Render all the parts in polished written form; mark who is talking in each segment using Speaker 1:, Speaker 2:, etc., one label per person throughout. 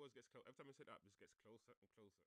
Speaker 1: always gets close. Every time I set it up, it just gets closer and closer.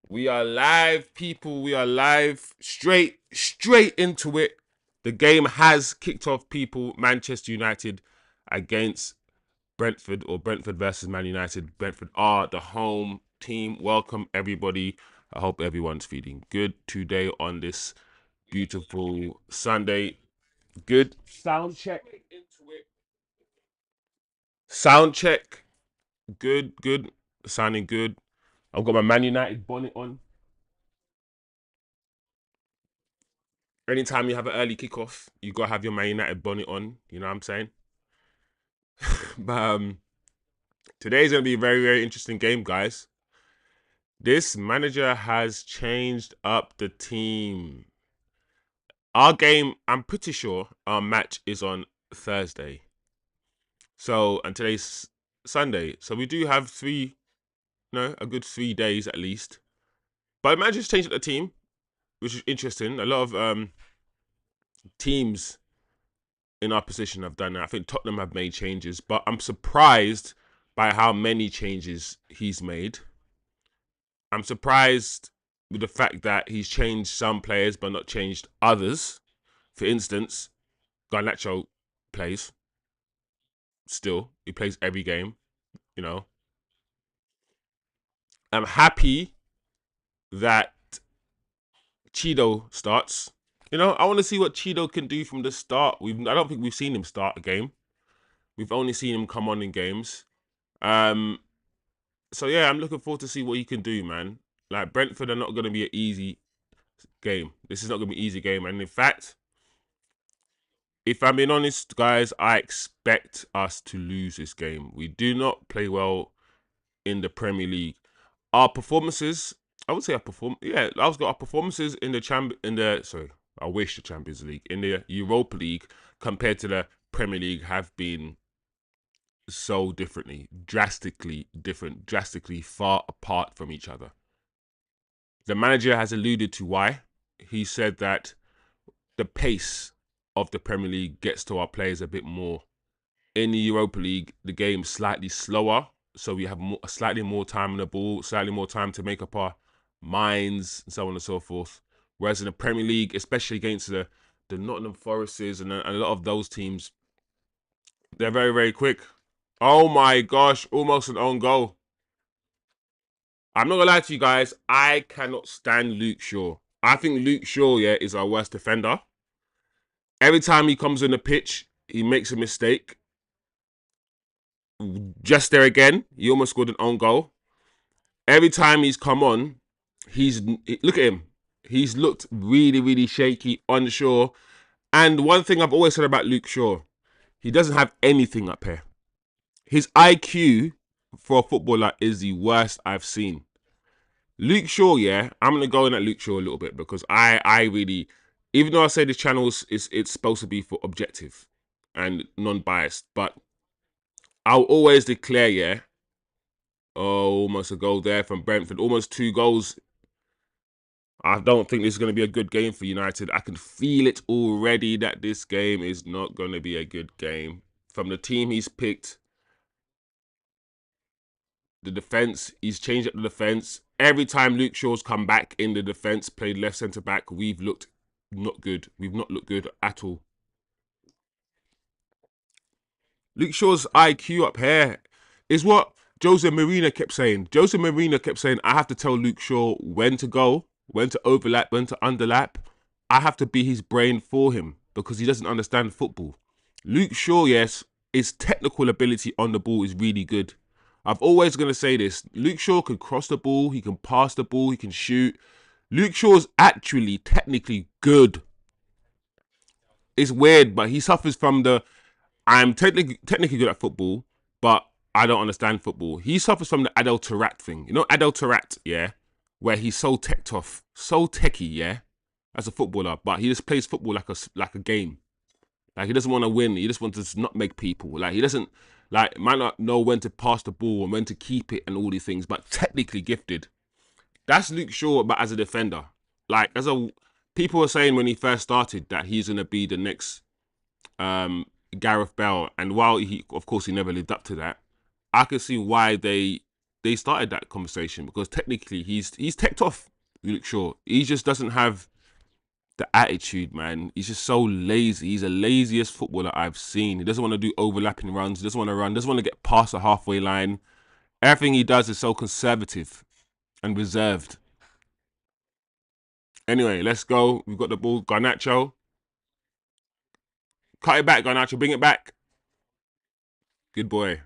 Speaker 1: We are live, people. We are live. Straight into it. The game has kicked off, people. Manchester United against Brentford, or Brentford versus Man United. Brentford are the home team. Welcome, everybody. I hope everyone's feeling good today on this beautiful Sunday. Good sound check. Sound check. Good. Sounding good. I've got my Man United bonnet on. Anytime you have an early kickoff, you gotta have your Man United bonnet on. You know what I'm saying? But today's gonna be a very interesting game, guys. This manager has changed up the team. Our game, I'm pretty sure our match is on Thursday. So, and today's Sunday. So we do have a good 3 days at least. But the manager's changed up the team, which is interesting. A lot of teams in our position have done that. I think Tottenham have made changes, but I'm surprised by how many changes he's made. I'm surprised with the fact that he's changed some players but not changed others. For instance, Garnacho plays still. He plays every game, you know. I'm happy that Cheeto starts. You know, I want to see what Cheeto can do from the start. I don't think we've seen him start a game. We've only seen him come on in games. So yeah, I'm looking forward to see what he can do, man. Like, Brentford are not going to be an easy game. This is not going to be an easy game. And in fact, if I'm being honest, guys, I expect us to lose this game. We do not play well in the Premier League. Our performances, I would say our performances in I wish the Champions League, in the Europa League compared to the Premier League have been so drastically different, drastically far apart from each other. The manager has alluded to why. He said that the pace of the Premier League gets to our players a bit more. In the Europa League, the game's slightly slower, so we have slightly more time on the ball, slightly more time to make up our minds, and so on and so forth. Whereas in the Premier League, especially against the Nottingham Forests and a lot of those teams, they're very quick. Oh my gosh, almost an own goal. I'm not gonna lie to you guys, I cannot stand Luke Shaw. I think Luke Shaw, is our worst defender. Every time he comes on the pitch, he makes a mistake. Just there again, he almost scored an own goal. Every time he's come on, look at him. He's looked really shaky, unsure. And one thing I've always said about Luke Shaw, he doesn't have anything up here. His IQ for a footballer is the worst I've seen. Luke Shaw, I'm gonna go in at Luke Shaw a little bit because I really, even though I say this channel it's supposed to be for objective and non-biased, but I'll always declare, almost a goal there from Brentford, almost 2 goals. I don't think this is going to be a good game for United. I can feel it already that this game is not going to be a good game. From the team he's picked, the defence, he's changed up the defence. Every time Luke Shaw's come back in the defence, played left centre-back, we've looked not good. We've not looked good at all. Luke Shaw's IQ up here is what Jose Mourinho kept saying. Jose Mourinho kept saying, I have to tell Luke Shaw when to go, when to overlap, when to underlap. I have to be his brain for him because he doesn't understand football. Luke Shaw, yes, his technical ability on the ball is really good. I've always going to say this. Luke Shaw can cross the ball, he can pass the ball, he can shoot. Luke Shaw's actually technically good. it's weird, but he suffers from the I'm technically good at football, but I don't understand football. He suffers from the adulterat thing. You know, adulterat, yeah, where he's so teched off, so techie, yeah, as a footballer, but he just plays football like a game. Like he doesn't want to win. He just wants to not make people. Like he doesn't might not know when to pass the ball and when to keep it and all these things, but technically gifted. That's Luke Shaw, but as a defender. Like as a people were saying when he first started that he's gonna be the next um, Gareth Bale, and while he, of course, he never lived up to that, I can see why they started that conversation because technically he's teched off. Luke Shaw, he just doesn't have the attitude, man. He's just so lazy. He's the laziest footballer I've seen. He doesn't want to do overlapping runs. He doesn't want to run. Doesn't want to get past the halfway line. Everything he does is so conservative and reserved. Anyway, let's go. We've got the ball. Garnacho. Cut it back, Garnacho. Bring it back. Good boy.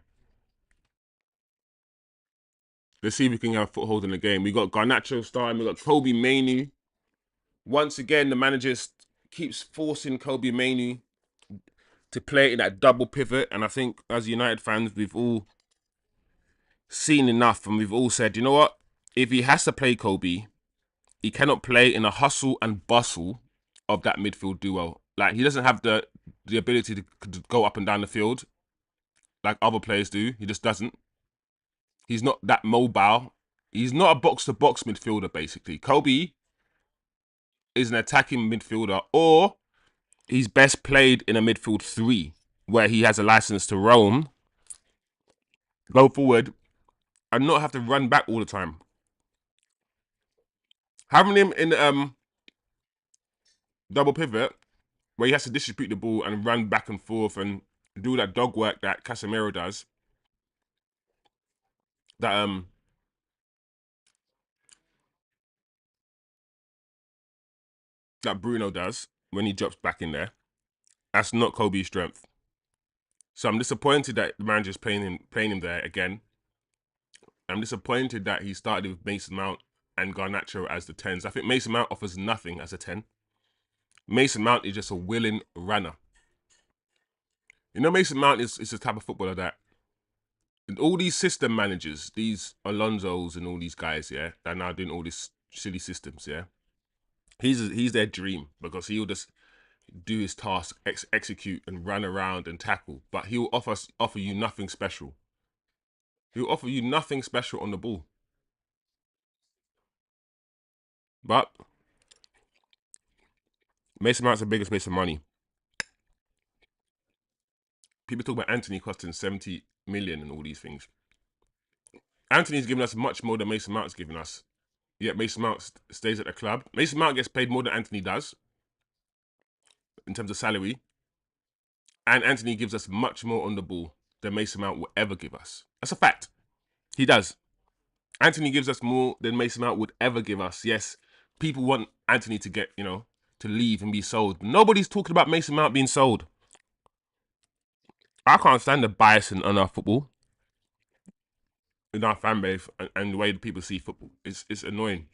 Speaker 1: Let's see if we can have a foothold in the game. We got Garnacho starting. We got Kobe Mainoo. Once again, the manager keeps forcing Kobe Mainoo to play in that double pivot. And I think as United fans, we've all seen enough and we've all said, you know what? If he has to play Kobe, he cannot play in a hustle and bustle of that midfield duo. Like he doesn't have the ability to go up and down the field like other players do. He just doesn't. He's not that mobile. He's not a box-to-box midfielder, basically. Kobe is an attacking midfielder, or he's best played in a midfield three, where he has a license to roam, go forward, and not have to run back all the time. Having him in double pivot, where he has to distribute the ball and run back and forth and do that dog work that Casemiro does, that that Bruno does when he drops back in there. That's not Kobe's strength. So I'm disappointed that the manager's playing him there again. I'm disappointed that he started with Mason Mount and Garnacho as the 10s. I think Mason Mount offers nothing as a 10. Mason Mount is just a willing runner. You know, Mason Mount is the type of footballer that all these system managers, these Alonso's and all these guys, yeah, that are now doing all these silly systems, yeah. He's their dream because he'll just do his task, execute and run around and tackle, but he'll offer you nothing special. He'll offer you nothing special on the ball. But Mason Mount's the biggest waste of money. People talk about Anthony costing 70 million and all these things. Anthony's given us much more than Mason Mount's given us. Yet Mason Mount stays at the club. Mason Mount gets paid more than Anthony does in terms of salary. And Anthony gives us much more on the ball than Mason Mount will ever give us. That's a fact. He does. Anthony gives us more than Mason Mount would ever give us. Yes, people want Anthony to get, to leave and be sold. Nobody's talking about Mason Mount being sold. I can't stand the bias on our football, in our fan base, and the way that people see football. It's annoying.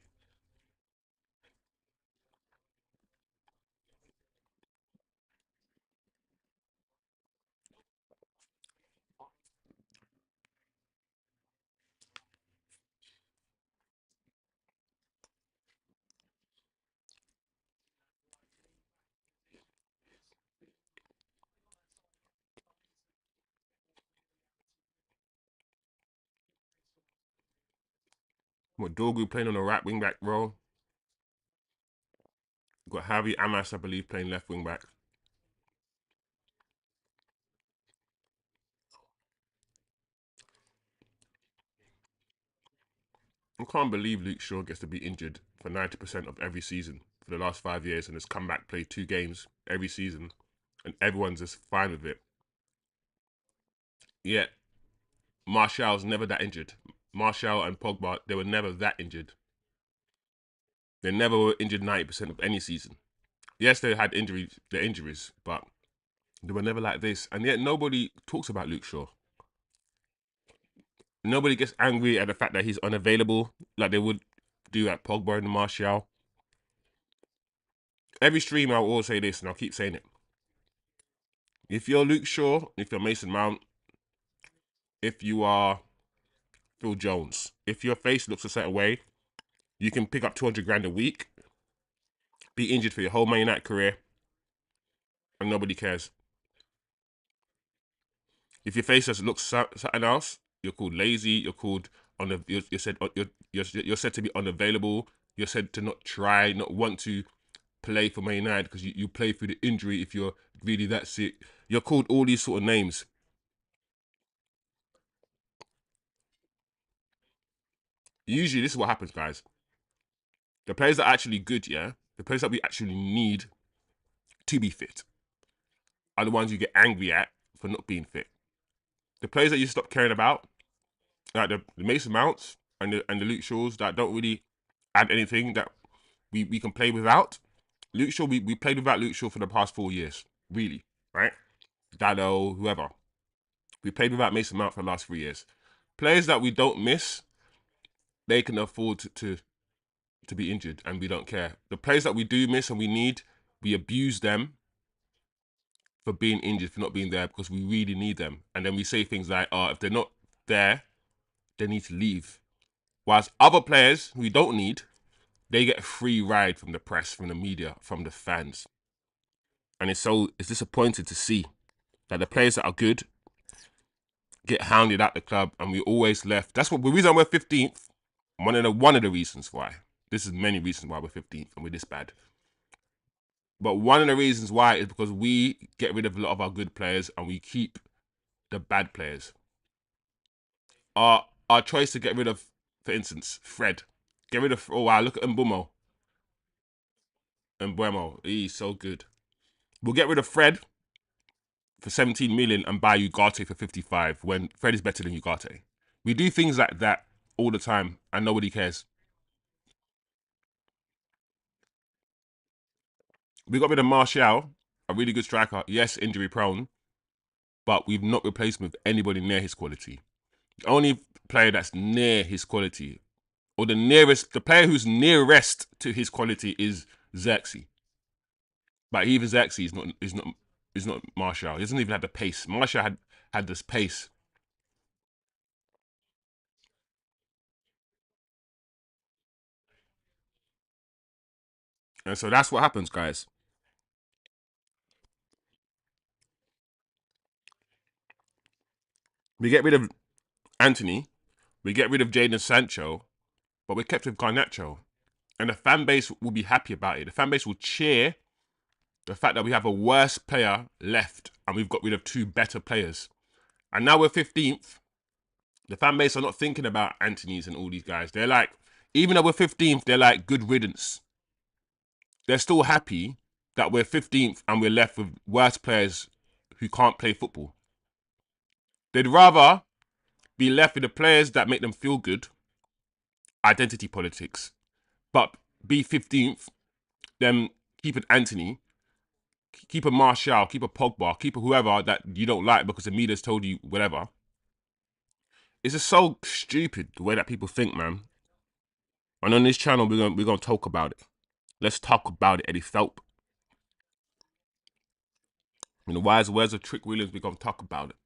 Speaker 1: What Dorgu playing on the right wing back role. We've got Javi Amas, I believe, playing left wing back. I can't believe Luke Shaw gets to be injured for 90% of every season for the last 5 years and has come back, played 2 games every season, and everyone's just fine with it. Yet, Martial's never that injured. Martial and Pogba, they were never that injured. They never were injured 90% of any season. Yes, they had injuries, but they were never like this. And yet, nobody talks about Luke Shaw. Nobody gets angry at the fact that he's unavailable, like they would do at Pogba and Martial. Every stream, I'll always say this, and I'll keep saying it. If you're Luke Shaw, if you're Mason Mount, if you are Phil Jones, if your face looks a certain way, you can pick up 200 grand a week, be injured for your whole Man United career, and nobody cares. If your face just looks something else, you're called lazy. You're called you're said you're said to be unavailable. You're said to not try, not want to play for Man United because you play through the injury. If you're really that sick, you're called all these sort of names. Usually, this is what happens, guys. The players that are actually good, yeah, the players that we actually need to be fit are the ones you get angry at for not being fit. The players that you stop caring about, like the Mason Mounts and the Luke Shaws that don't really add anything that we can play without. Luke Shaw, we played without Luke Shaw for the past 4 years, really, right? Dalot, whoever. We played without Mason Mount for the last 3 years. Players that we don't miss, they can afford to be injured, and we don't care. The players that we do miss and we need, we abuse them for being injured, for not being there, because we really need them. And then we say things like, "Oh, if they're not there, they need to leave." Whilst other players who we don't need, they get a free ride from the press, from the media, from the fans. And it's disappointing to see that the players that are good get hounded at the club, and we always left. That's what the reason we're 15th. One of the reasons why. This is many reasons why we're 15th and we're this bad. But one of the reasons why is because we get rid of a lot of our good players and we keep the bad players. Our choice to get rid of, for instance, Fred. Get rid of. Oh wow, look at Mbumo. Mbuemo, he's so good. We'll get rid of Fred for 17 million and buy Ugarte for 55 when Fred is better than Ugarte. We do things like that all the time and nobody cares. We got rid of Martial, a really good striker. Yes, injury prone, but we've not replaced him with anybody near his quality. The only player that's near his quality, or the player who's nearest to his quality is Zirkzee. But even Zirkzee is not Martial. He doesn't even have the pace. Martial had this pace. And so that's what happens, guys. We get rid of Anthony, we get rid of Jadon Sancho, but we're kept with Garnacho. And the fan base will be happy about it. The fan base will cheer the fact that we have a worse player left and we've got rid of two better players. And now we're 15th. The fan base are not thinking about Anthony's and all these guys. They're like, even though we're 15th, they're like, good riddance. They're still happy that we're 15th and we're left with worse players who can't play football. They'd rather be left with the players that make them feel good, identity politics, but be 15th, then keep an Anthony, keep a Martial, keep a Pogba, keep a whoever that you don't like because the media's told you whatever. It's just so stupid the way that people think, man. And on this channel, we're gonna talk about it. Let's talk about it, Eddie Phelps. In the wise words of Trick Williams, we're gonna talk about it.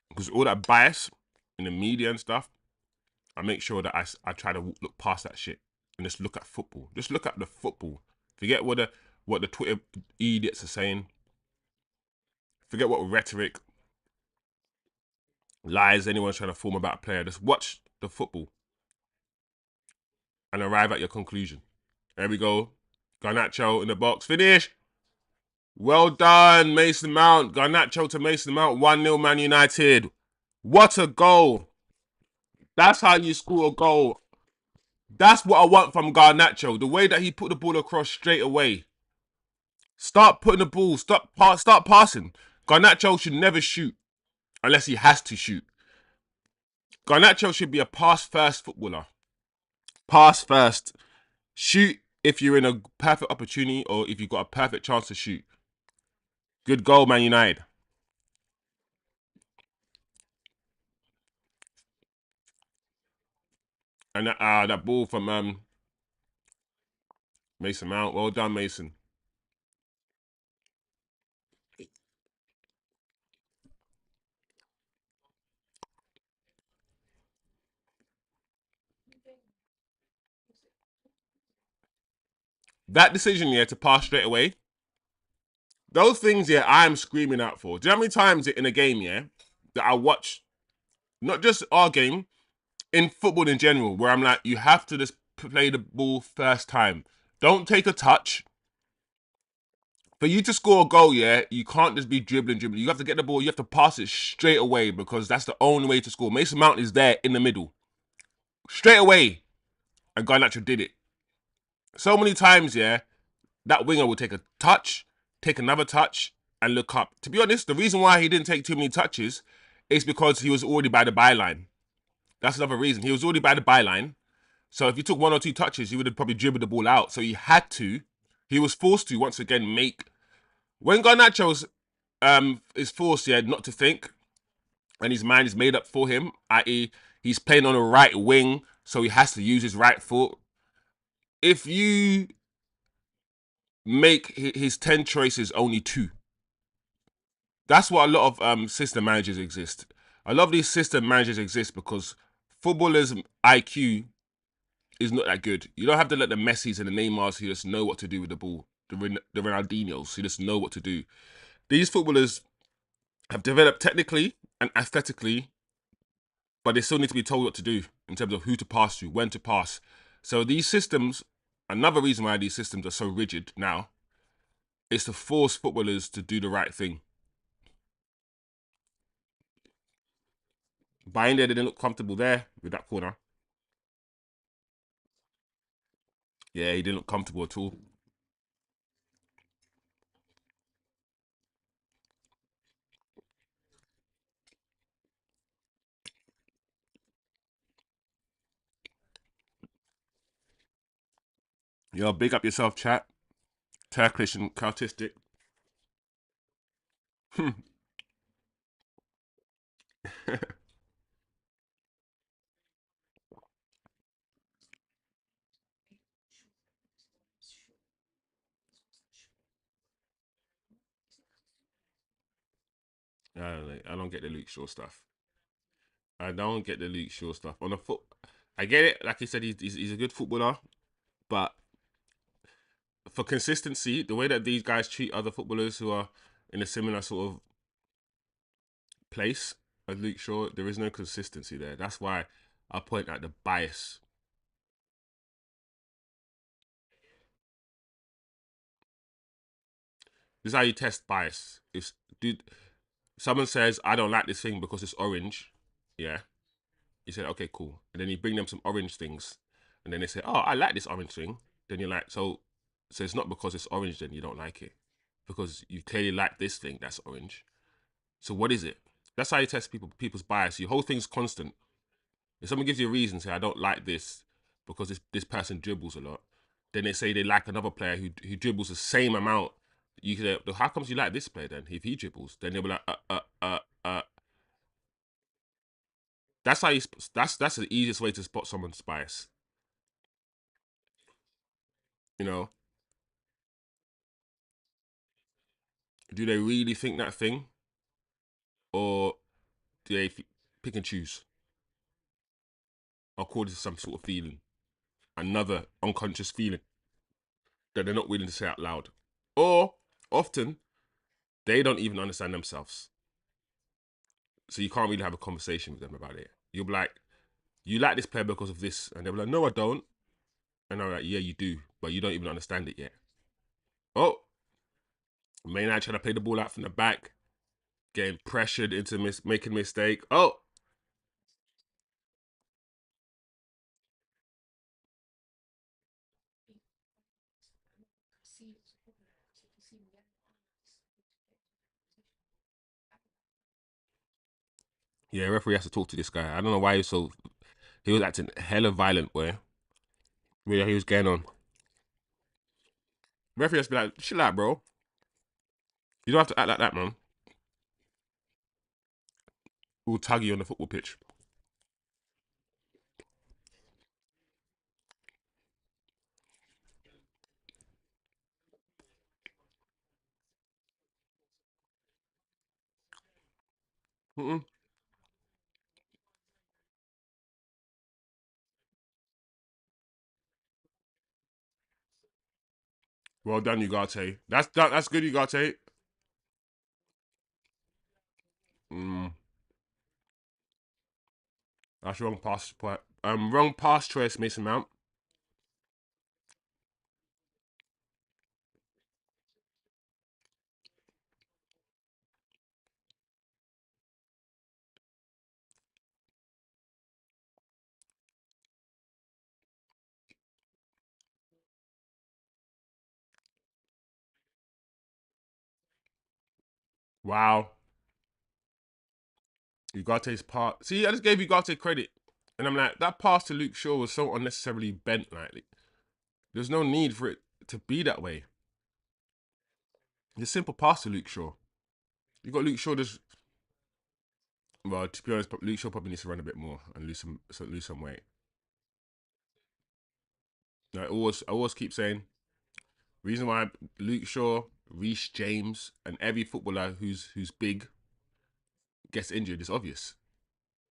Speaker 1: Because all that bias in the media and stuff, I make sure that I try to look past that shit and just look at football. Just look at the football. Forget what the Twitter idiots are saying. Forget what rhetoric, lies anyone's trying to form about a player. Just watch the football and arrive at your conclusion. There we go. Garnacho in the box. Finish. Well done, Mason Mount. Garnacho to Mason Mount. 1-0 Man United. What a goal. That's how you score a goal. That's what I want from Garnacho. The way that he put the ball across straight away. Start putting the ball. Start passing. Garnacho should never shoot unless he has to shoot. Garnacho should be a pass-first footballer. Pass first. Shoot if you're in a perfect opportunity or if you've got a perfect chance to shoot. Good goal, Man United. And that ball from Mason Mount. Well done, Mason. That decision, yeah, to pass straight away, those things, yeah, I'm screaming out for. Do you know how many times in a game, yeah, that I watch, not just our game, in football in general, where I'm like, you have to just play the ball first time. Don't take a touch. For you to score a goal, yeah, you can't just be dribbling. You have to get the ball, you have to pass it straight away because that's the only way to score. Mason Mount is there in the middle. Straight away. And Garnacho did it. So many times, yeah, that winger will take a touch, take another touch, and look up. To be honest, the reason why he didn't take too many touches is because he was already by the byline. That's another reason. He was already by the byline. So if you took one or two touches, he would have probably dribbled the ball out. So he had to. He was forced to once again make. When Garnacho is forced, yeah, not to think, and his mind is made up for him, i.e., he's playing on a right wing, so he has to use his right foot. If you make his 10 choices only 2, that's what a lot of system managers exist. A lot of these system managers exist because footballers' IQ is not that good. You don't have to let the Messis and the Neymars who just know what to do with the ball, the Ronaldinhos who just know what to do. These footballers have developed technically and aesthetically, but they still need to be told what to do in terms of who to pass to, when to pass. So these systems, another reason why these systems are so rigid now, is to force footballers to do the right thing. Bayern there, they didn't look comfortable there with that corner. Yeah, he didn't look comfortable at all. Yo, big up yourself, chat. Turkish and cultistic. I don't get the Luke Shaw stuff. I don't get the Luke Shaw stuff. On the foot, I get it. Like he said, he's a good footballer, but for consistency, the way that these guys treat other footballers who are in a similar sort of place as Luke Shaw, there is no consistency there. That's why I point out the bias. This is how you test bias. If dude, someone says I don't like this thing because it's orange, yeah, you said okay, cool, and then you bring them some orange things, and then they say, oh, I like this orange thing. Then you're like, so it's not because it's orange then you don't like it, because you clearly like this thing that's orange. So what is it? That's how you test people's bias. Your whole thing's constant. If someone gives you a reason, say I don't like this because this person dribbles a lot, then they say they like another player who dribbles the same amount. You say, how comes you like this player then? If he dribbles, then they'll be like, That's how you. That's the easiest way to spot someone's bias. You know, do they really think that thing, or do they pick and choose according to some sort of feeling, another unconscious feeling that they're not willing to say out loud, or often they don't even understand themselves, so you can't really have a conversation with them about it. You'll be like, you like this player because of this, and they'll be like, no, I don't, and I'm like, yeah, you do, but you don't even understand it yet. Oh, Maynard trying to play the ball out from the back, getting pressured into making a mistake. Oh, yeah, referee has to talk to this guy. I don't know why he was acting hella violent where he was getting on. Referee has to be like, chill out, bro. You don't have to act like that, man. We'll tag you on the football pitch. Mm-mm. Well done, Ugarte. That's good, Ugarte. Mm, that's wrong pass. Wrong pass choice, Mason Mount. Wow. Ugarte's pass. See, I just gave Ugarte credit. And I'm like, that pass to Luke Shaw was so unnecessarily bent. Like, there's no need for it to be that way. It's a simple pass to Luke Shaw. You got Luke Shaw just. Well, to be honest, Luke Shaw probably needs to run a bit more and lose some weight. I always keep saying, reason why Luke Shaw, Reece James, and every footballer who's big gets injured is obvious.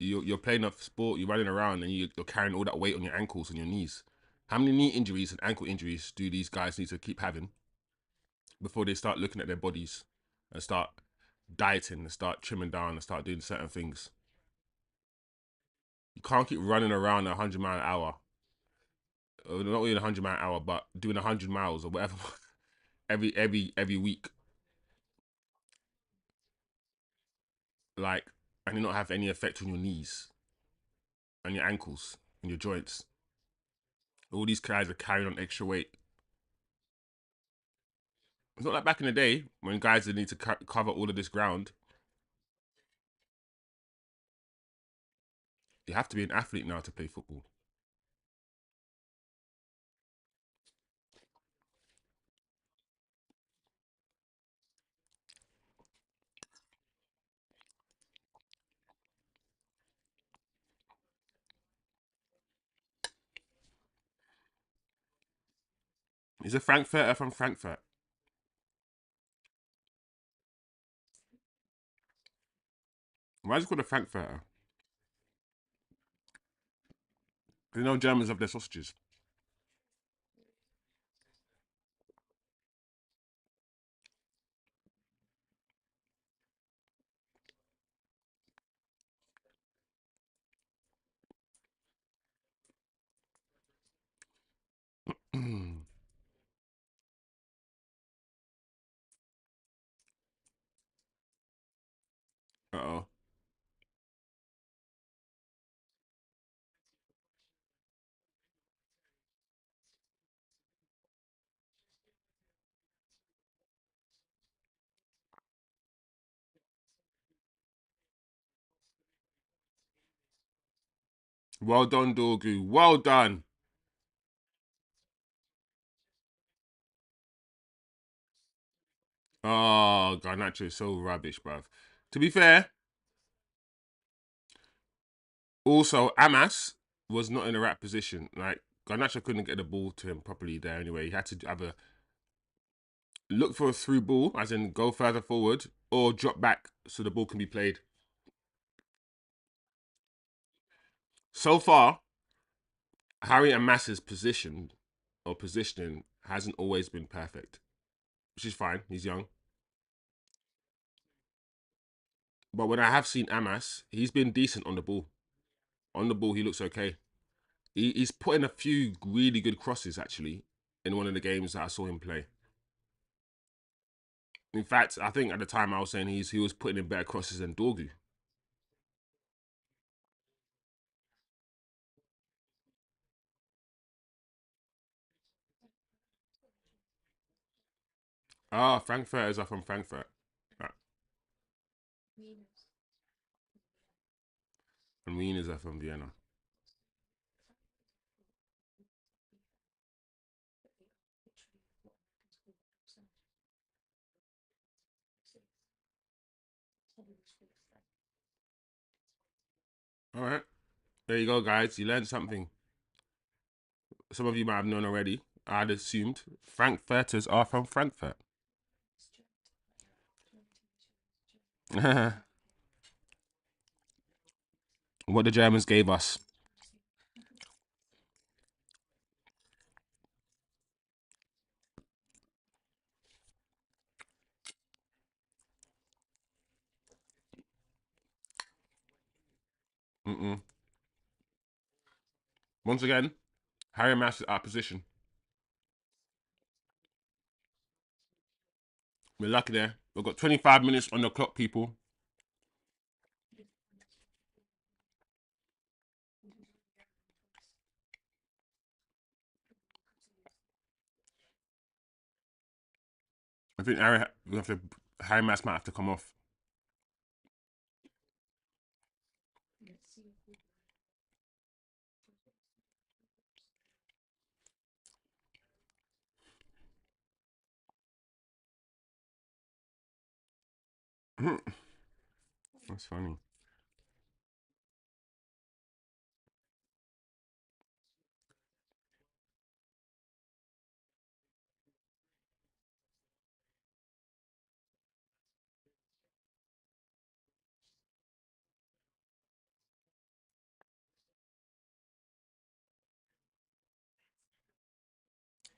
Speaker 1: You're playing a sport, you're running around, and you're carrying all that weight on your ankles and your knees. How many knee injuries and ankle injuries do these guys need to keep having before they start looking at their bodies and start dieting and start trimming down and start doing certain things? You can't keep running around at 100 mile an hour. Not really 100 mile an hour, but doing 100 miles or whatever every week, like, and you not have any effect on your knees and your ankles and your joints. All these guys are carrying on extra weight. It's not like back in the day when guys did need to cover all of this ground. You have to be an athlete now to play football. He's a Frankfurter from Frankfurt. Why is it called a Frankfurter? Because you know Germans have their sausages. Uh-oh. Well done, Dorgu. Well done. Oh, Garnacho is so rubbish, bruv. To be fair, also, Amas was not in the right position. Like, Garnacho couldn't get the ball to him properly there anyway. He had to have a look for a through ball, as in go further forward, or drop back so the ball can be played. So far, Harry Amas's positioning hasn't always been perfect, which is fine. He's young. But when I have seen Amas, he's been decent on the ball. On the ball, he looks okay. He's put in a few really good crosses, actually, in one of the games that I saw him play. In fact, I think at the time I was saying he was putting in better crosses than Dorgu. Ah, Frankfurters are from Frankfurt. Ah, and Wieners are from Vienna. All right. There you go, guys. You learned something. Some of you might have known already. I'd assumed Frankfurters are from Frankfurt. What the Germans gave us. Once again, Harry Mass is out of position. We're lucky there. We've got 25 minutes on the clock, people. I think Harry Mass might have to come off. That's funny.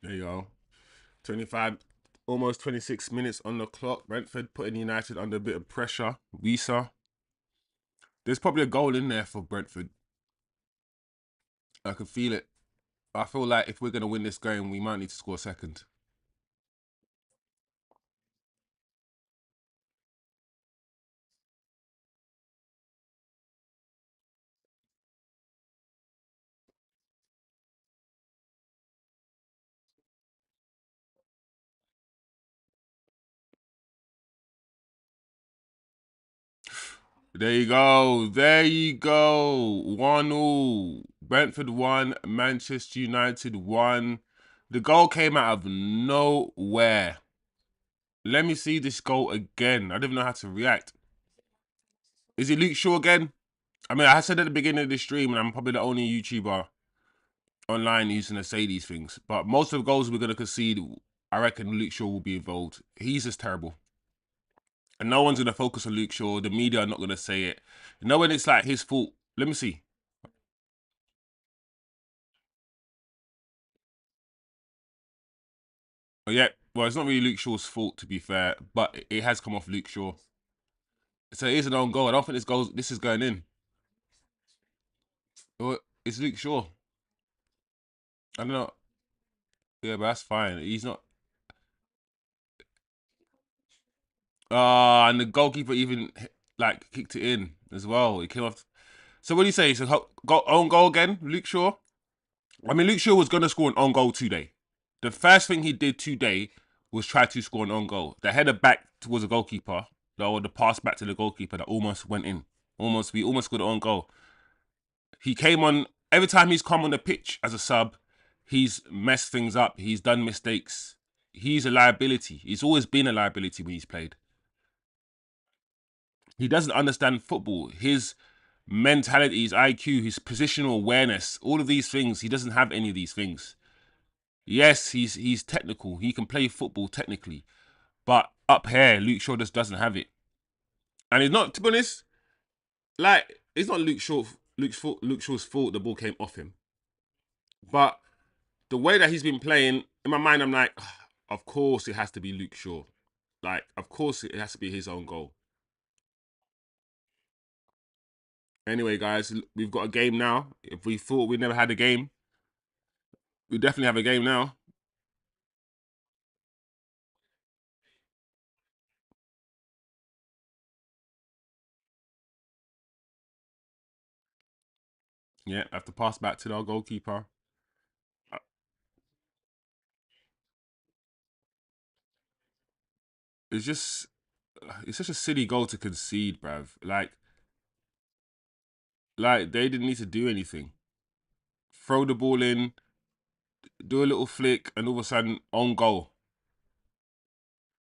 Speaker 1: There you go. 25, almost 26 minutes on the clock. Brentford putting United under a bit of pressure. Wisa. There's probably a goal in there for Brentford. I can feel it. I feel like if we're going to win this game, we might need to score a second. There you go. There you go. 1-0. Brentford 1, Manchester United 1. The goal came out of nowhere. Let me see this goal again. I don't even know how to react. Is it Luke Shaw again? I mean, I said at the beginning of the stream, and I'm probably the only YouTuber online who's going to say these things, but most of the goals we're going to concede, I reckon Luke Shaw will be involved. He's just terrible. And no one's going to focus on Luke Shaw. The media are not going to say it. You know when it's like his fault? Let me see. Oh, yeah, well, it's not really Luke Shaw's fault, to be fair, but it has come off Luke Shaw. So it is an own goal. I don't think this is going in. Well, it's Luke Shaw. I don't know. Yeah, but that's fine. He's not. And the goalkeeper even like kicked it in as well. It came off. So what do you say? So own goal again, Luke Shaw. I mean, Luke Shaw was gonna score an own goal today. The first thing he did today was try to score an own goal. The header back towards the goalkeeper, or the pass back to the goalkeeper that almost went in. We almost scored an own goal. He came on every time he's come on the pitch as a sub. He's messed things up. He's done mistakes. He's a liability. He's always been a liability when he's played. He doesn't understand football. His mentality, his IQ, his positional awareness, all of these things, he doesn't have any of these things. Yes, he's technical. He can play football technically. But up here, Luke Shaw just doesn't have it. And it's not, to be honest, like, it's not Luke Shaw's fault the ball came off him. But the way that he's been playing, in my mind, I'm like, of course it has to be Luke Shaw. Like, of course it has to be his own goal. Anyway, guys, we've got a game now. If we thought we never had a game, we definitely have a game now. Yeah, I have to pass back to our goalkeeper. It's just, it's such a silly goal to concede, bruv. Like they didn't need to do anything. Throw the ball in, do a little flick, and all of a sudden, on goal.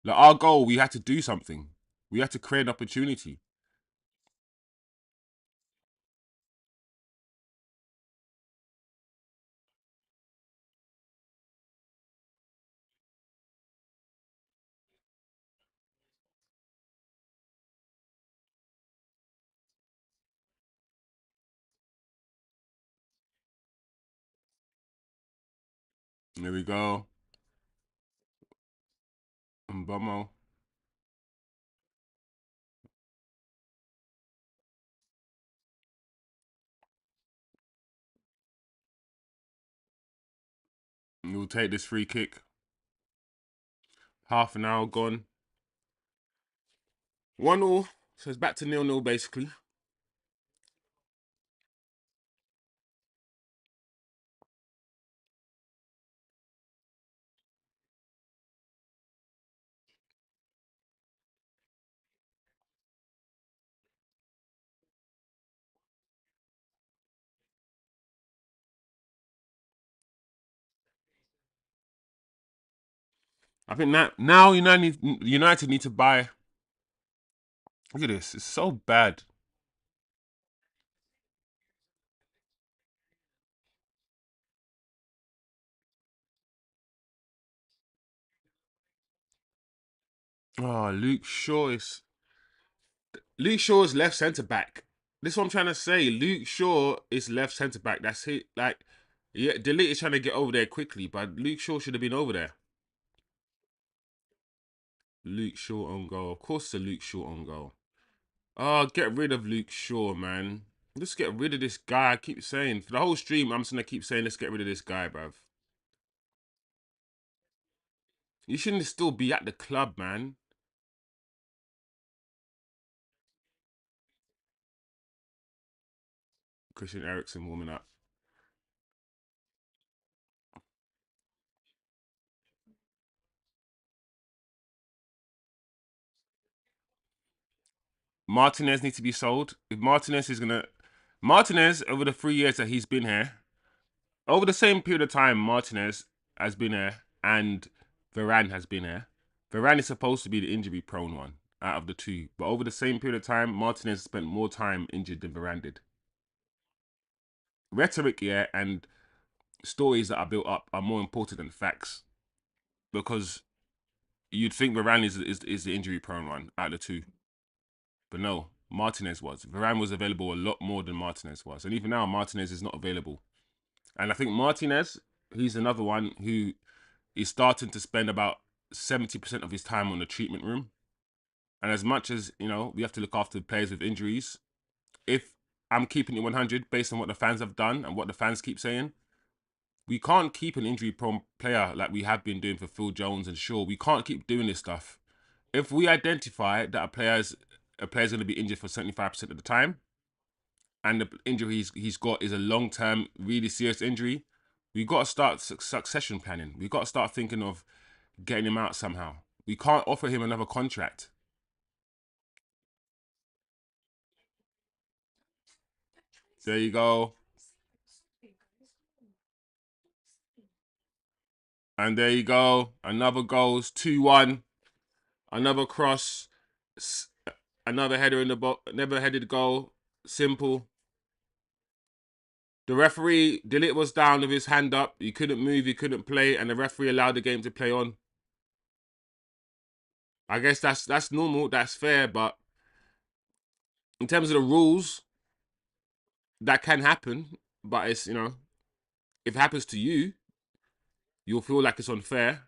Speaker 1: Like our goal, we had to do something. We had to create an opportunity. There we go. Mbomo. We'll take this free kick. Half an hour gone. 1-1. So it's back to 0-0 basically. I think that now United need to buy. Look at this. It's so bad. Oh, Luke Shaw is left centre back. This is what I'm trying to say. Luke Shaw is left centre back. That's it. Like, yeah, Delete is trying to get over there quickly, but Luke Shaw should have been over there. Luke Shaw on goal. Of course, it's a Luke Shaw on goal. Oh, get rid of Luke Shaw, man. Just get rid of this guy. I keep saying for the whole stream, I'm just gonna keep saying, let's get rid of this guy, bruv. You shouldn't still be at the club, man. Christian Eriksen warming up. Martinez needs to be sold. If Martinez over the 3 years that he's been here, over the same period of time, Martinez has been here and Varane has been here. Varane is supposed to be the injury prone one out of the two, but over the same period of time, Martinez spent more time injured than Varane did. Rhetoric, yeah, and stories that are built up are more important than facts because you'd think Varane is the injury prone one out of the two, but no, Martinez was. Varane was available a lot more than Martinez was, and even now Martinez is not available. And I think Martinez, he's another one who is starting to spend about 70% of his time on the treatment room. And as much as we have to look after players with injuries, if I'm keeping it 100 based on what the fans have done and what the fans keep saying, we can't keep an injury-prone player like we have been doing for Phil Jones and Shaw. We can't keep doing this stuff. If we identify that a player's going to be injured for 75% of the time, and the injury he's got is a long-term, really serious injury, we got to start succession planning. We got to start thinking of getting him out somehow. We can't offer him another contract. There you go. And there you go. Another goals. 2-1. Another cross. Another header in the box. Never headed goal. Simple. The referee, Dillit was down with his hand up. He couldn't move. He couldn't play. And the referee allowed the game to play on. I guess that's normal. That's fair. But in terms of the rules, that can happen. But it's, if it happens to you, you'll feel like it's unfair.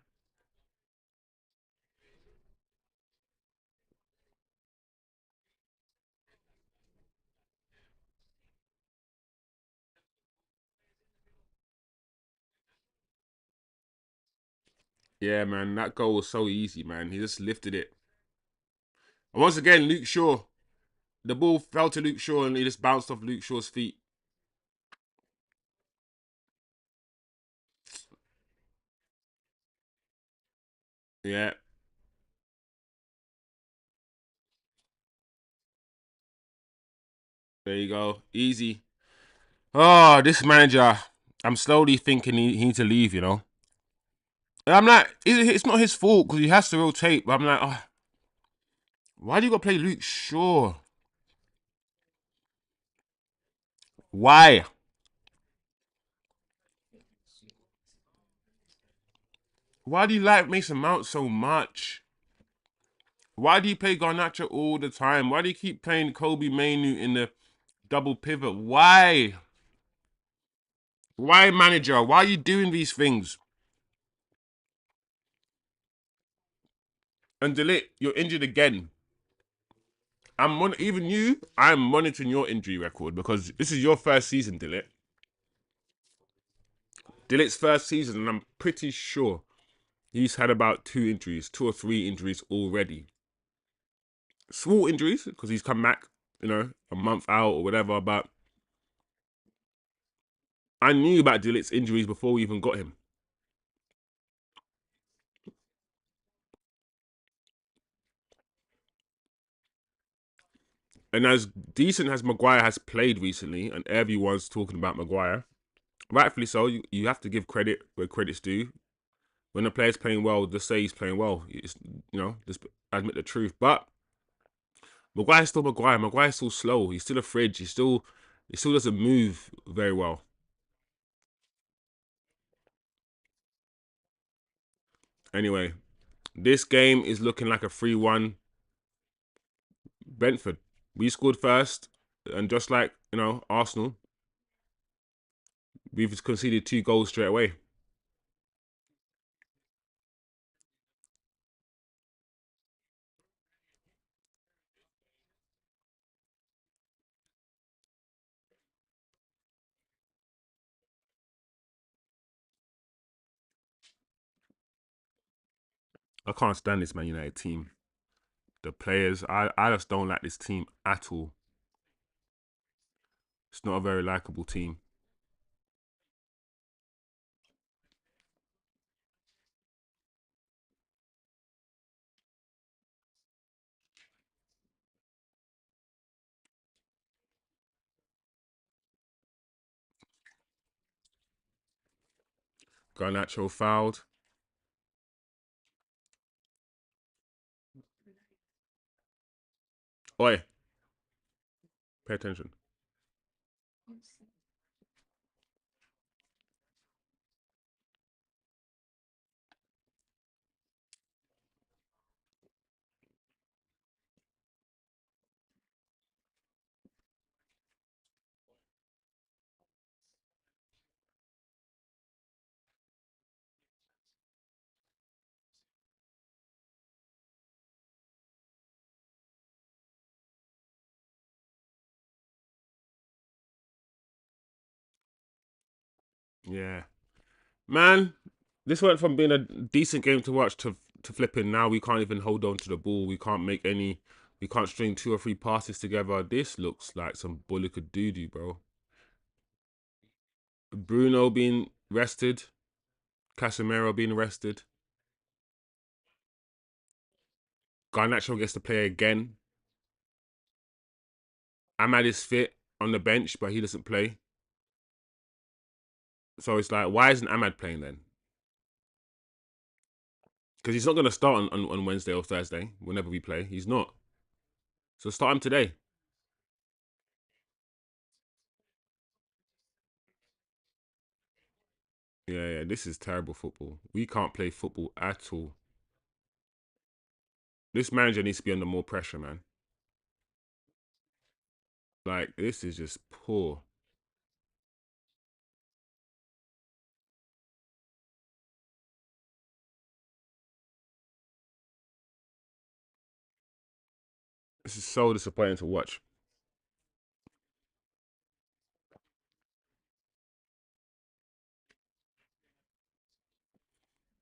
Speaker 1: Yeah, man, that goal was so easy, man. He just lifted it. And once again, Luke Shaw. The ball fell to Luke Shaw and he just bounced off Luke Shaw's feet. Yeah, there you go. Easy. Oh, this manager. I'm slowly thinking he needs to leave. And I'm like, it's not his fault because he has to rotate. But I'm like, oh, why do you got to play Luke Shaw? Why? Why do you like Mason Mount so much? Why do you play Garnacho all the time? Why do you keep playing Kobe Mainu in the double pivot? Why? Why, manager? Why are you doing these things? And Delete, you're injured again. Even you. I'm monitoring your injury record because this is your first season, Delete. Dillet's first season, and I'm pretty sure he's had about 2 injuries, 2 or 3 injuries already. Small injuries because he's come back, a month out or whatever. But I knew about Dillet's injuries before we even got him. And as decent as Maguire has played recently, and everyone's talking about Maguire, rightfully so, you have to give credit where credit's due. When a player's playing well, just say he's playing well. Just admit the truth. But Maguire's still Maguire. Maguire's still slow. He's still a fridge. He still doesn't move very well. Anyway, this game is looking like a 3-1 Brentford. We scored first, and just like Arsenal, we've conceded 2 goals straight away. I can't stand this Man United team. The players, I just don't like this team at all. It's not a very likable team. Garnacho fouled. Oi, pay attention. Yeah, man. This went from being a decent game to watch to flipping. Now we can't even hold on to the ball. We can't make any. We can't string 2 or 3 passes together. This looks like some bullock doo doo, bro. Bruno being rested. Casemiro being rested. Garnacho gets to play again. AMAD is fit on the bench, but he doesn't play. So it's like, why isn't AMAD playing then? Because he's not going to start on Wednesday or Thursday, whenever we play. He's not. So start him today. Yeah, this is terrible football. We can't play football at all. This manager needs to be under more pressure, man. Like, this is just poor. This is so disappointing to watch.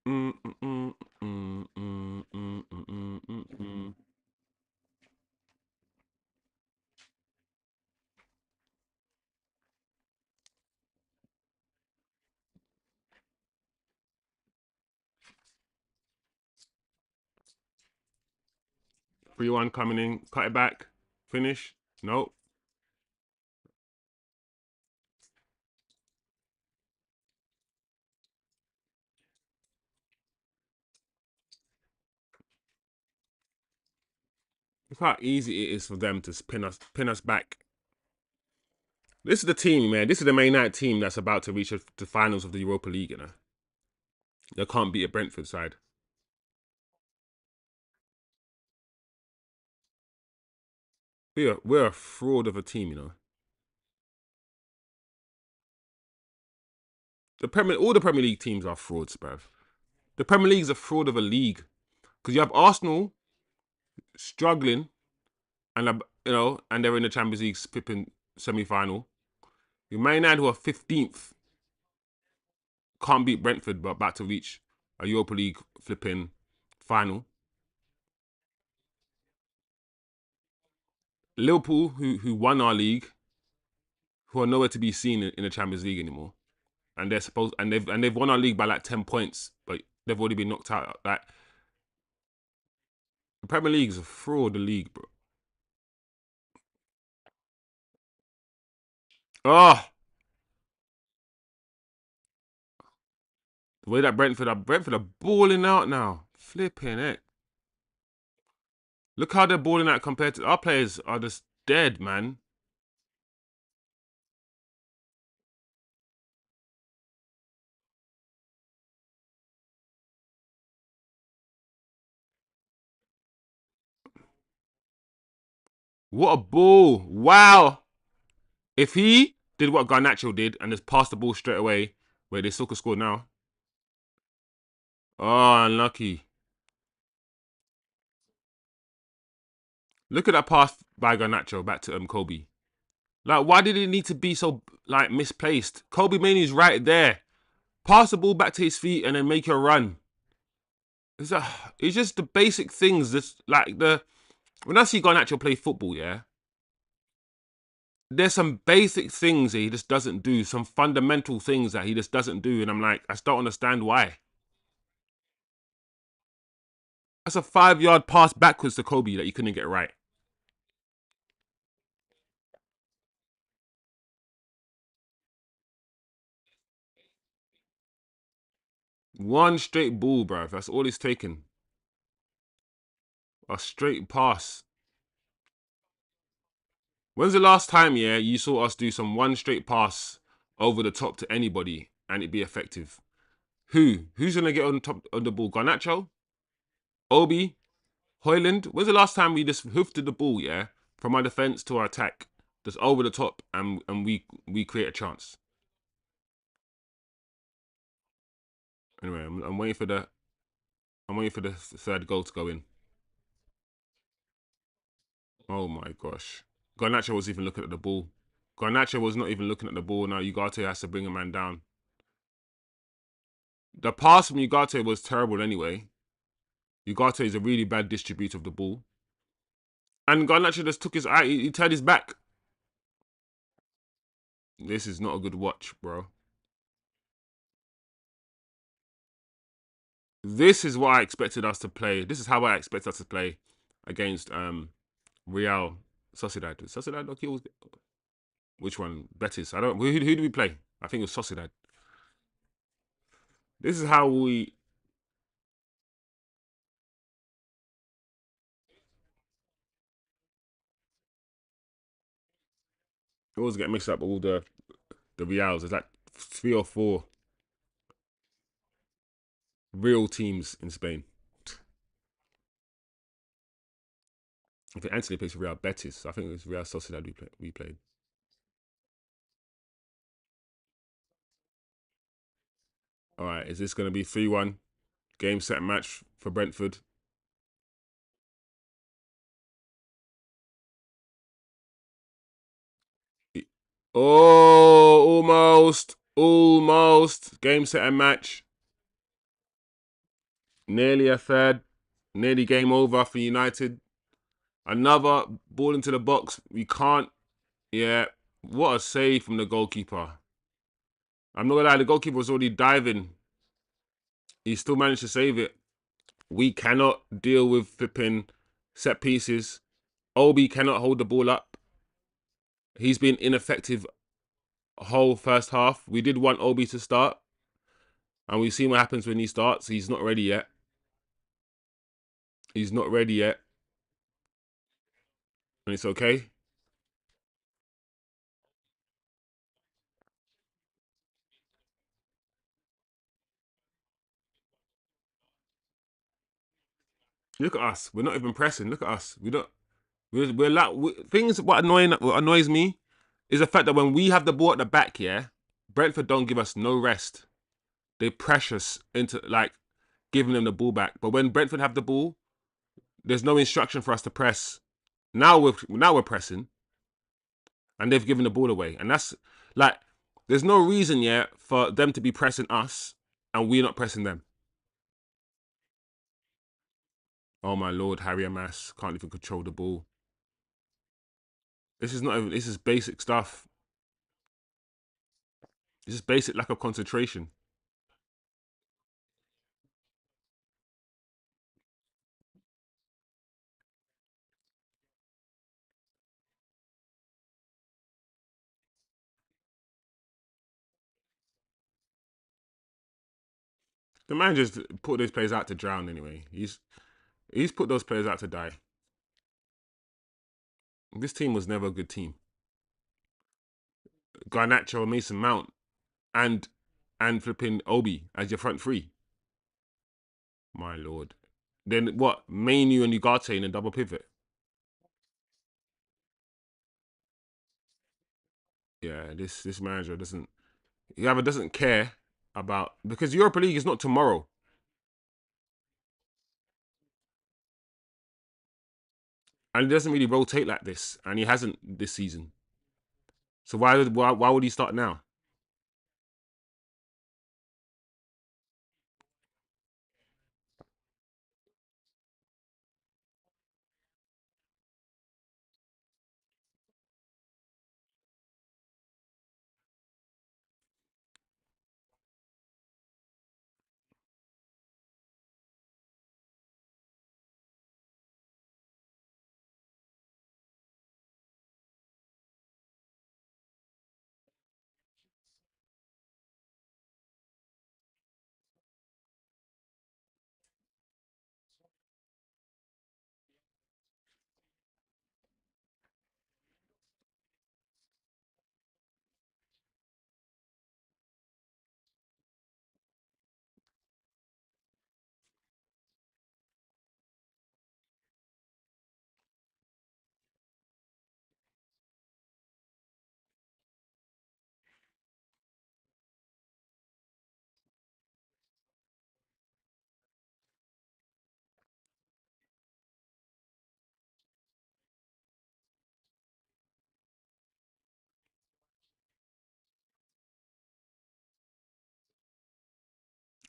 Speaker 1: Mm, mm, mm, mm, mm, mm, mm, mm, mm. 3-1 coming in. Cut it back. Finish. Nope. Look how easy it is for them to pin us back. This is the team, man. This is the Man United team that's about to reach the finals of the Europa League. They can't beat a Brentford side. We're a fraud of a team. All the Premier League teams are frauds, bruv. The Premier League is a fraud of a league because you have Arsenal struggling, and and they're in the Champions League flipping semi-final. You Man United who are 15th. can't beat Brentford, but about to reach a Europa League flipping final. Liverpool, who won our league, who are nowhere to be seen in the Champions League anymore, and they've won our league by like 10 points, but they've already been knocked out. Like the Premier League is a fraud, the league, bro. Oh, the way that Brentford are balling out now, flipping it. Look how they're balling out compared to our players are just dead, man. What a ball! Wow. If he did what Garnacho did and just passed the ball straight away, where they still could score now. Oh, unlucky. Look at that pass by Garnacho back to Kobe. Like, why did it need to be so like misplaced? Kobe Mainoo's right there. Pass the ball back to his feet and then make a run. It's just the basic things. Just like when I see Garnacho play football, yeah, there's some basic things that he just doesn't do. Some fundamental things that he just doesn't do, and I'm like, I don't understand why. That's a 5-yard pass backwards to Kobe that you couldn't get right. One straight ball, bro. That's all it's taken. A straight pass. When's the last time, yeah, you saw us do some one straight pass over the top to anybody and it be effective? Who's gonna get on top of the ball? Garnacho? Obi? Hojlund? When's the last time we just hoofed the ball, yeah, from our defense to our attack, just over the top, and we create a chance? Anyway, I'm waiting for the third goal to go in. Oh my gosh. Garnacho was even looking at the ball. Garnacho was not even looking at the ball. Now Ugarte has to bring a man down. The pass from Ugarte was terrible anyway. Ugarte is a really bad distributor of the ball. And Garnacho just took his eye, he turned his back. This is not a good watch, bro. This is what I expected us to play. This is how I expect us to play against Real Sociedad. Sociedad, okay, which one? Betis. I don't. Who do we play? I think it was Sociedad. This is how we. I always get mixed up with all the Reals. There's like 3 or 4 real teams in Spain. I think Anthony plays for Real Betis. I think it was Real Sociedad we played. All right, is this going to be 3-1? Game, set, match for Brentford. Oh, almost. Almost. Game, set, and match. Nearly a third. Nearly game over for United. Another ball into the box. We can't. Yeah. What a save from the goalkeeper. I'm not going to lie. The goalkeeper was already diving. He still managed to save it. We cannot deal with flipping set pieces. Obi cannot hold the ball up. He's been ineffective whole first half. We did want Obi to start. And we've seen what happens when he starts. He's not ready yet. He's not ready yet. And it's okay. Look at us. We're not even pressing. Look at us. We don't. We're like things. What annoys me is the fact that when we have the ball at the back, yeah, Brentford don't give us no rest. They press us into like giving them the ball back. But when Brentford have the ball, there's no instruction for us to press. Now we're pressing, and they've given the ball away, and that's like There's no reason yet for them to be pressing us and we're not pressing them. Oh my lord, Harry Amass can't even control the ball. This is not even. This is basic stuff. This is basic lack of concentration. The manager's put those players out to drown anyway. He's put those players out to die. This team was never a good team. Garnacho, Mason Mount, and flipping Obi as your front three. My lord. Then what? Mainu and Ugarte in a double pivot. Yeah, this manager doesn't. He either doesn't care about, because Europa League is not tomorrow, and he doesn't really rotate like this, and he hasn't this season. So why would he start now?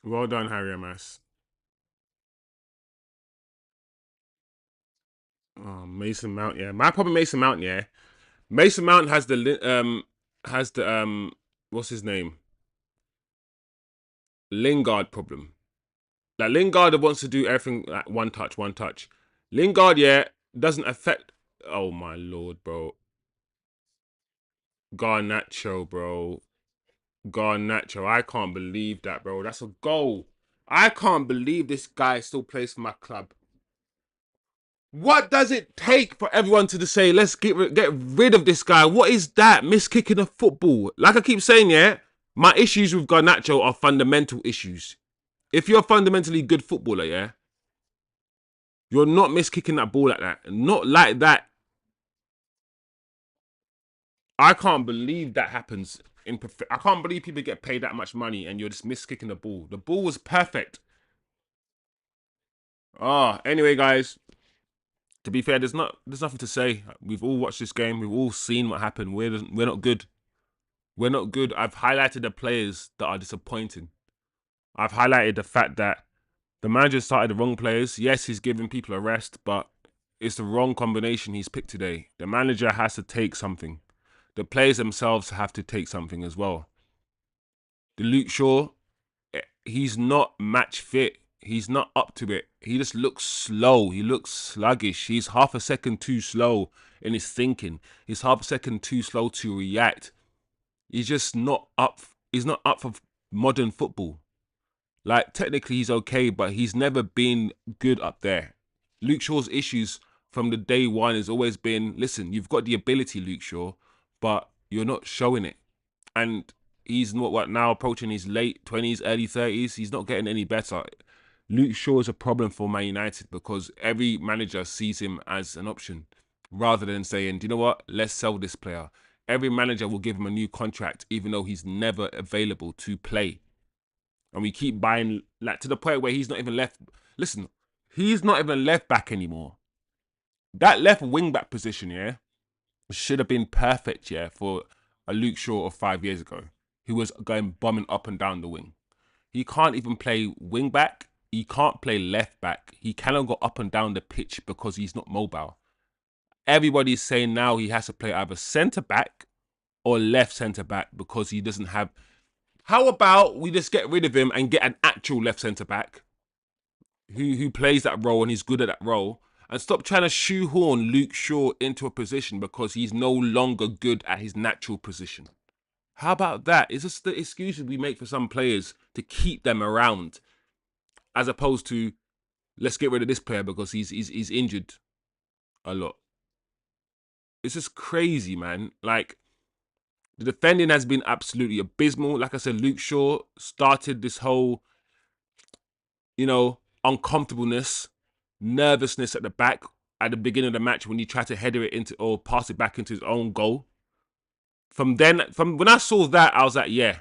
Speaker 1: Well done, Harry Amass. Oh, Mason Mount, yeah. My problem, Mason Mount, yeah. Mason Mount has the what's his name? Lingard problem. Like Lingard wants to do everything like one touch, one touch. Lingard, yeah, doesn't affect. Oh my lord, bro. Garnacho, bro. Garnacho. I can't believe that, bro. That's a goal. I can't believe this guy still plays for my club. What does it take for everyone to just say, let's get rid of this guy? What is that? Miss kicking of football. Like I keep saying, yeah, my issues with Garnacho are fundamental issues. If you're a fundamentally good footballer, yeah, you're not miss kicking that ball like that. Not like that. I can't believe that happens. I can't believe people get paid that much money and you're just miss kicking the ball. The ball was perfect. Anyway, guys. To be fair, there's nothing to say. We've all watched this game. We've all seen what happened. We're not good. We're not good. I've highlighted the players that are disappointing. I've highlighted the fact that the manager started the wrong players. Yes, he's giving people a rest, but it's the wrong combination he's picked today. The manager has to take something. The players themselves have to take something as well. The Luke Shaw, he's not match fit. He's not up to it. He just looks slow. He looks sluggish. He's half a second too slow in his thinking. He's half a second too slow to react. He's just not up. He's not up for modern football. Like technically he's okay, but he's never been good up there. Luke Shaw's issues from the day one has always been, listen, you've got the ability, Luke Shaw, but you're not showing it. And he's not what now approaching his late 20s, early 30s. He's not getting any better. Luke Shaw is a problem for Man United because every manager sees him as an option rather than saying, do you know what? Let's sell this player. Every manager will give him a new contract even though he's never available to play. And we keep buying, like, to the point where he's not even left. Listen, he's not even left back anymore. That left wing back position, yeah, should have been perfect, yeah, for a Luke Shaw of 5 years ago. who was going bombing up and down the wing. He can't even play wing back. He can't play left back. He cannot go up and down the pitch because he's not mobile. Everybody's saying now he has to play either centre back or left centre back because he doesn't have. How about we just get rid of him and get an actual left centre back who plays that role and he's good at that role, and stop trying to shoehorn Luke Shaw into a position because he's no longer good at his natural position. How about that? It's just the excuses we make for some players to keep them around, as opposed to let's get rid of this player because he's injured a lot. It's just crazy, man. Like, the defending has been absolutely abysmal. Like I said, Luke Shaw started this whole, uncomfortableness, nervousness at the back at the beginning of the match when he tried to header it into or pass it back into his own goal. From when I saw that, I was like, yeah,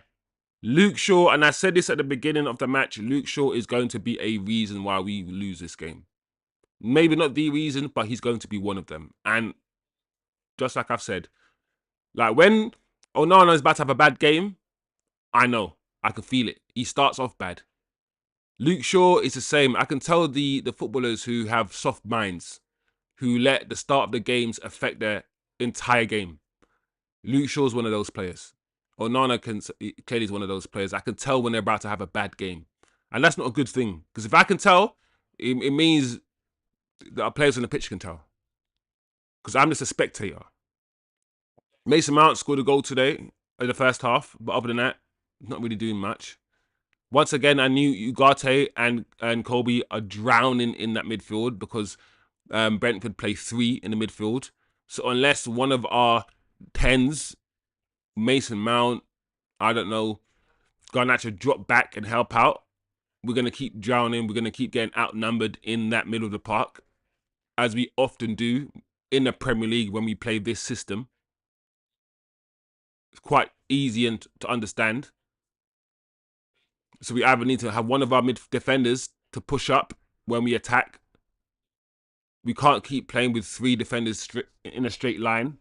Speaker 1: Luke Shaw, and I said this at the beginning of the match, Luke Shaw is going to be a reason why we lose this game. Maybe not the reason, but he's going to be one of them. And just like I've said, like when Onana is about to have a bad game, I know. I can feel it. He starts off bad. Luke Shaw is the same. I can tell the footballers who have soft minds, who let the start of the games affect their entire game. Luke Shaw's one of those players. Onana clearly is one of those players. I can tell when they're about to have a bad game. And that's not a good thing. Because if I can tell, it means that our players on the pitch can tell. Because I'm just a spectator. Mason Mount scored a goal today in the first half. But other than that, not really doing much. Once again, I knew Ugarte and Kobe are drowning in that midfield because Brentford play 3 in the midfield. So unless one of our 10s, Mason Mount, I don't know, garnacho drop back and help out, we're going to keep drowning. We're going to keep getting outnumbered in that middle of the park, as we often do in the Premier League when we play this system. It's quite easy and to understand. So we either need to have one of our mid defenders to push up when we attack. We can't keep playing with 3 defenders in a straight line.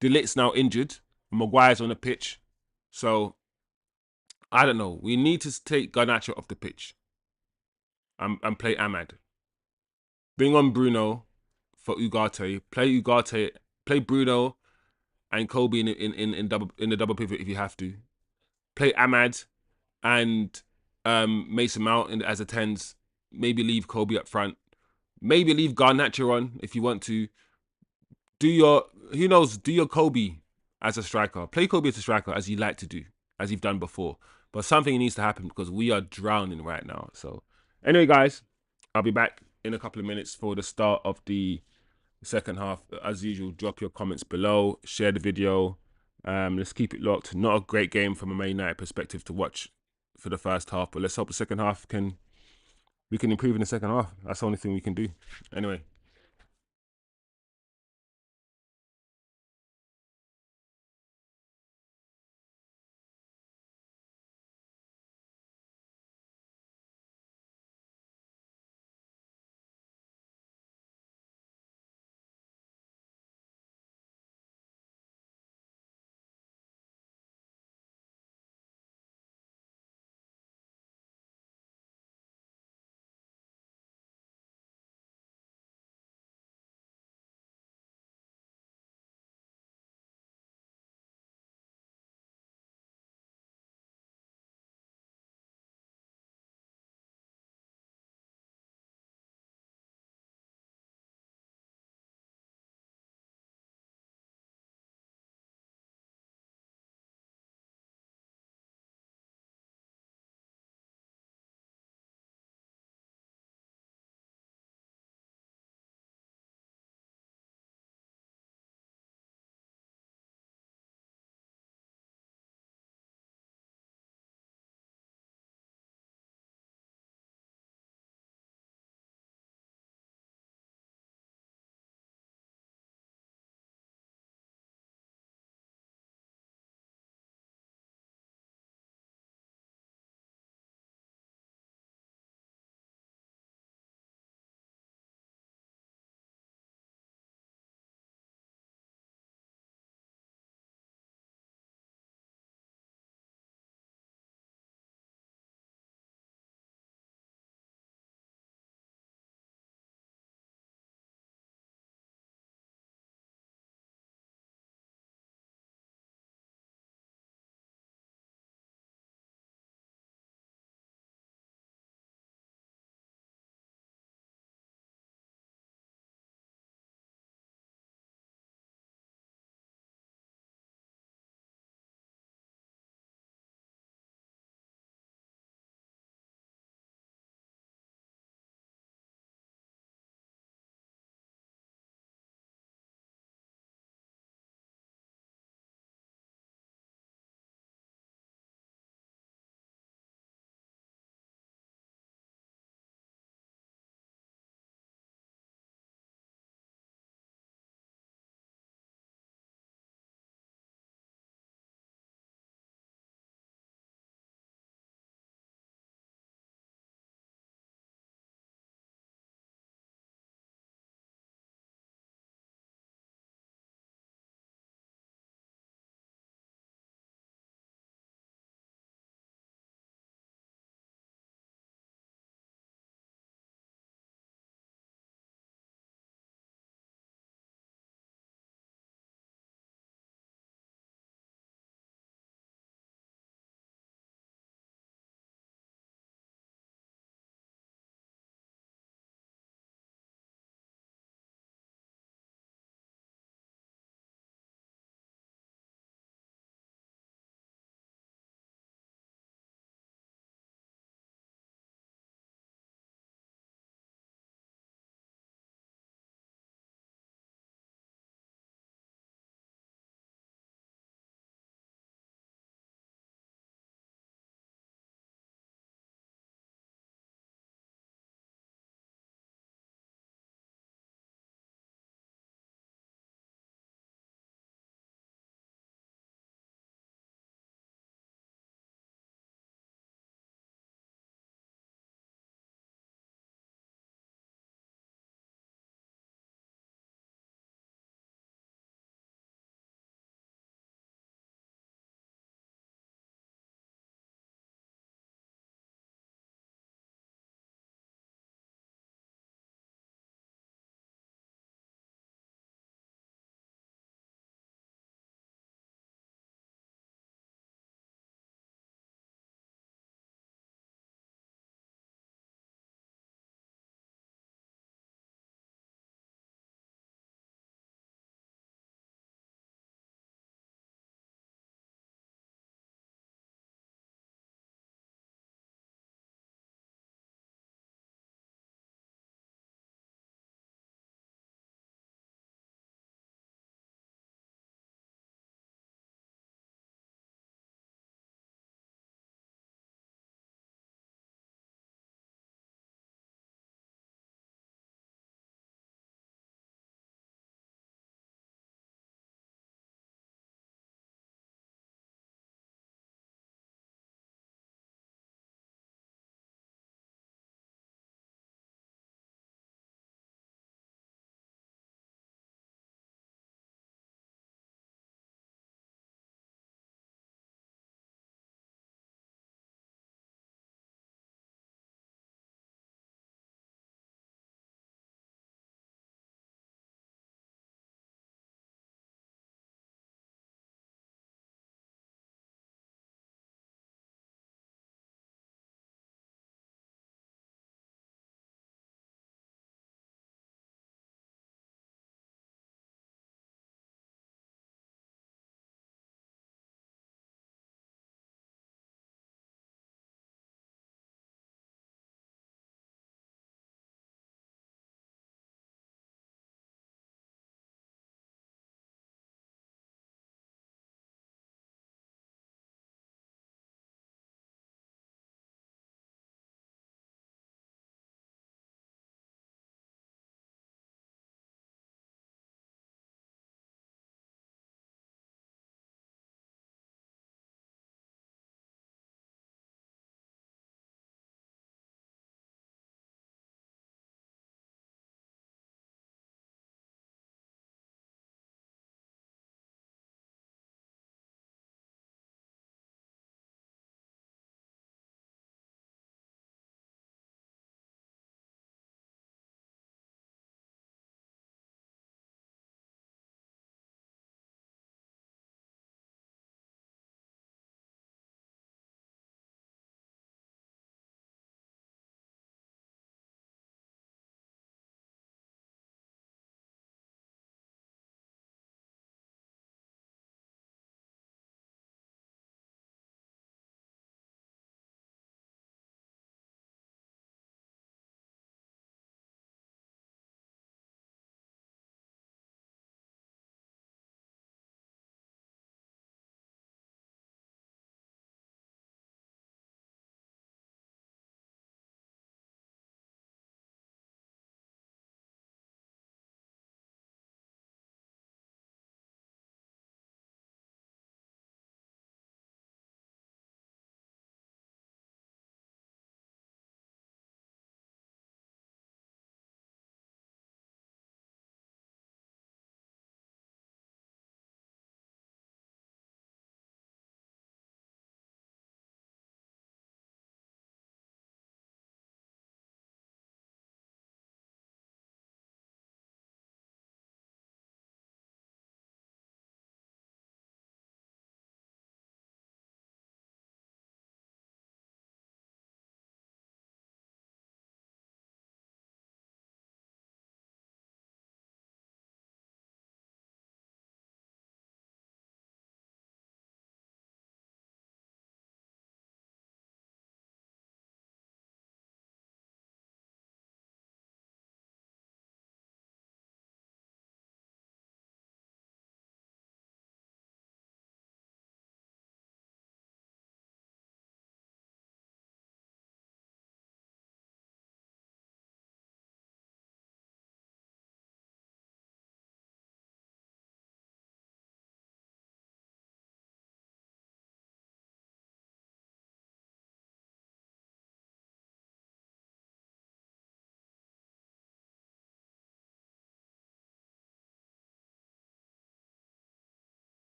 Speaker 1: Delit's now injured. Maguire's on the pitch. So, I don't know. We need to take Garnacho off the pitch and play AMAD. Bring on Bruno for Ugarte. Play Ugarte. Play Bruno and Kobe in the double pivot if you have to. Play AMAD and Mason Mount as a 10s. Maybe leave Kobe up front. Maybe leave Garnacho on if you want to. Do your Kobe as a striker. Play Kobe as a striker as you like to do, as you've done before. But something needs to happen because we are drowning right now. So anyway, guys, I'll be back in a couple of minutes for the start of the second half. As usual, drop your comments below, share the video. Let's keep it locked. Not a great game from a Man United perspective to watch for the first half, but let's hope the second half we can improve in the second half. That's the only thing we can do. Anyway.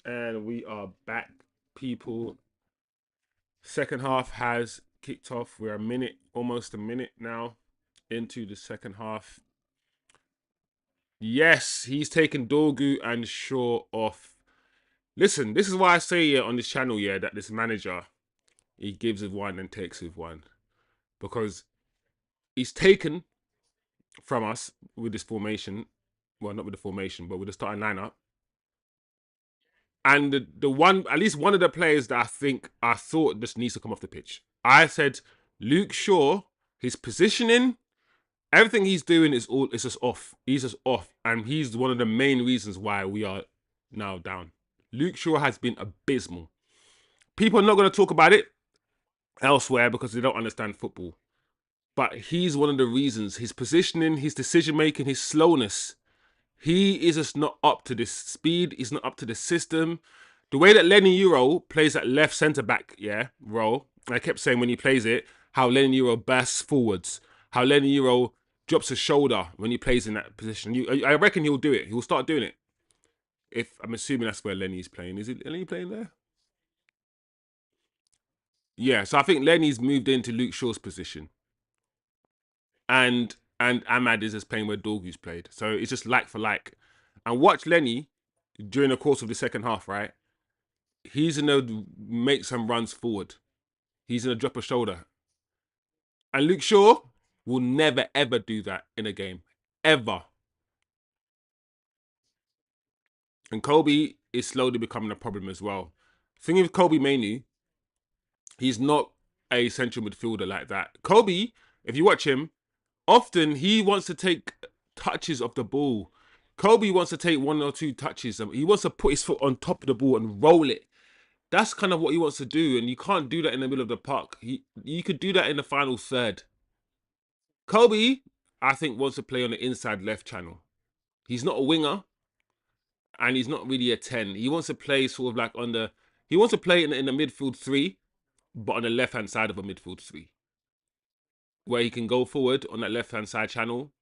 Speaker 1: And we are back, people. Second half has kicked off. We're almost a minute now into the second half. Yes, he's taken Dorgu and Shaw off. Listen, this is why I say on this channel, that this manager, he gives with one and takes with one. Because he's taken from us with this formation. Well, not with the formation, but with the starting lineup. And the one, at least one of the players that I thought just needs to come off the pitch. I said Luke Shaw, his positioning, everything he's doing is just off. He's just off, and he's one of the main reasons why we are now down. Luke Shaw has been abysmal. People are not going to talk about it elsewhere because they don't understand football. But he's one of the reasons. His positioning, his decision making, his slowness. He is just not up to this speed. He's not up to the system. The way that Lenny Euro plays that left centre back, role. I kept saying when he plays it, how Lenny Euro bursts forwards, how Lenny Euro drops a shoulder when he plays in that position. I reckon he'll do it. He'll start doing it. If I'm assuming that's where Lenny's playing. Is it Lenny playing there? Yeah. So I think Lenny's moved into Luke Shaw's position, and AMAD is just playing where Dorgu's played. So it's just like for like. And watch Lenny during the course of the second half, right? He's gonna make some runs forward. He's gonna drop a shoulder. And Luke Shaw will never ever do that in a game. Ever. And Kobe is slowly becoming a problem as well. Thing with Kobe Mainu, he's not a central midfielder like that. Kobe, if you watch him, often he wants to take touches of the ball. Kobe wants to take one or two touches. He wants to put his foot on top of the ball and roll it. That's kind of what he wants to do, and you can't do that in the middle of the park. You could do that in the final third. Kobe, I think, wants to play on the inside left channel. He's not a winger, and he's not really a 10. He wants to play sort of like on the... He wants to play in the midfield three, but on the left-hand side of a midfield three. Where he can go forward on that left-hand side channel,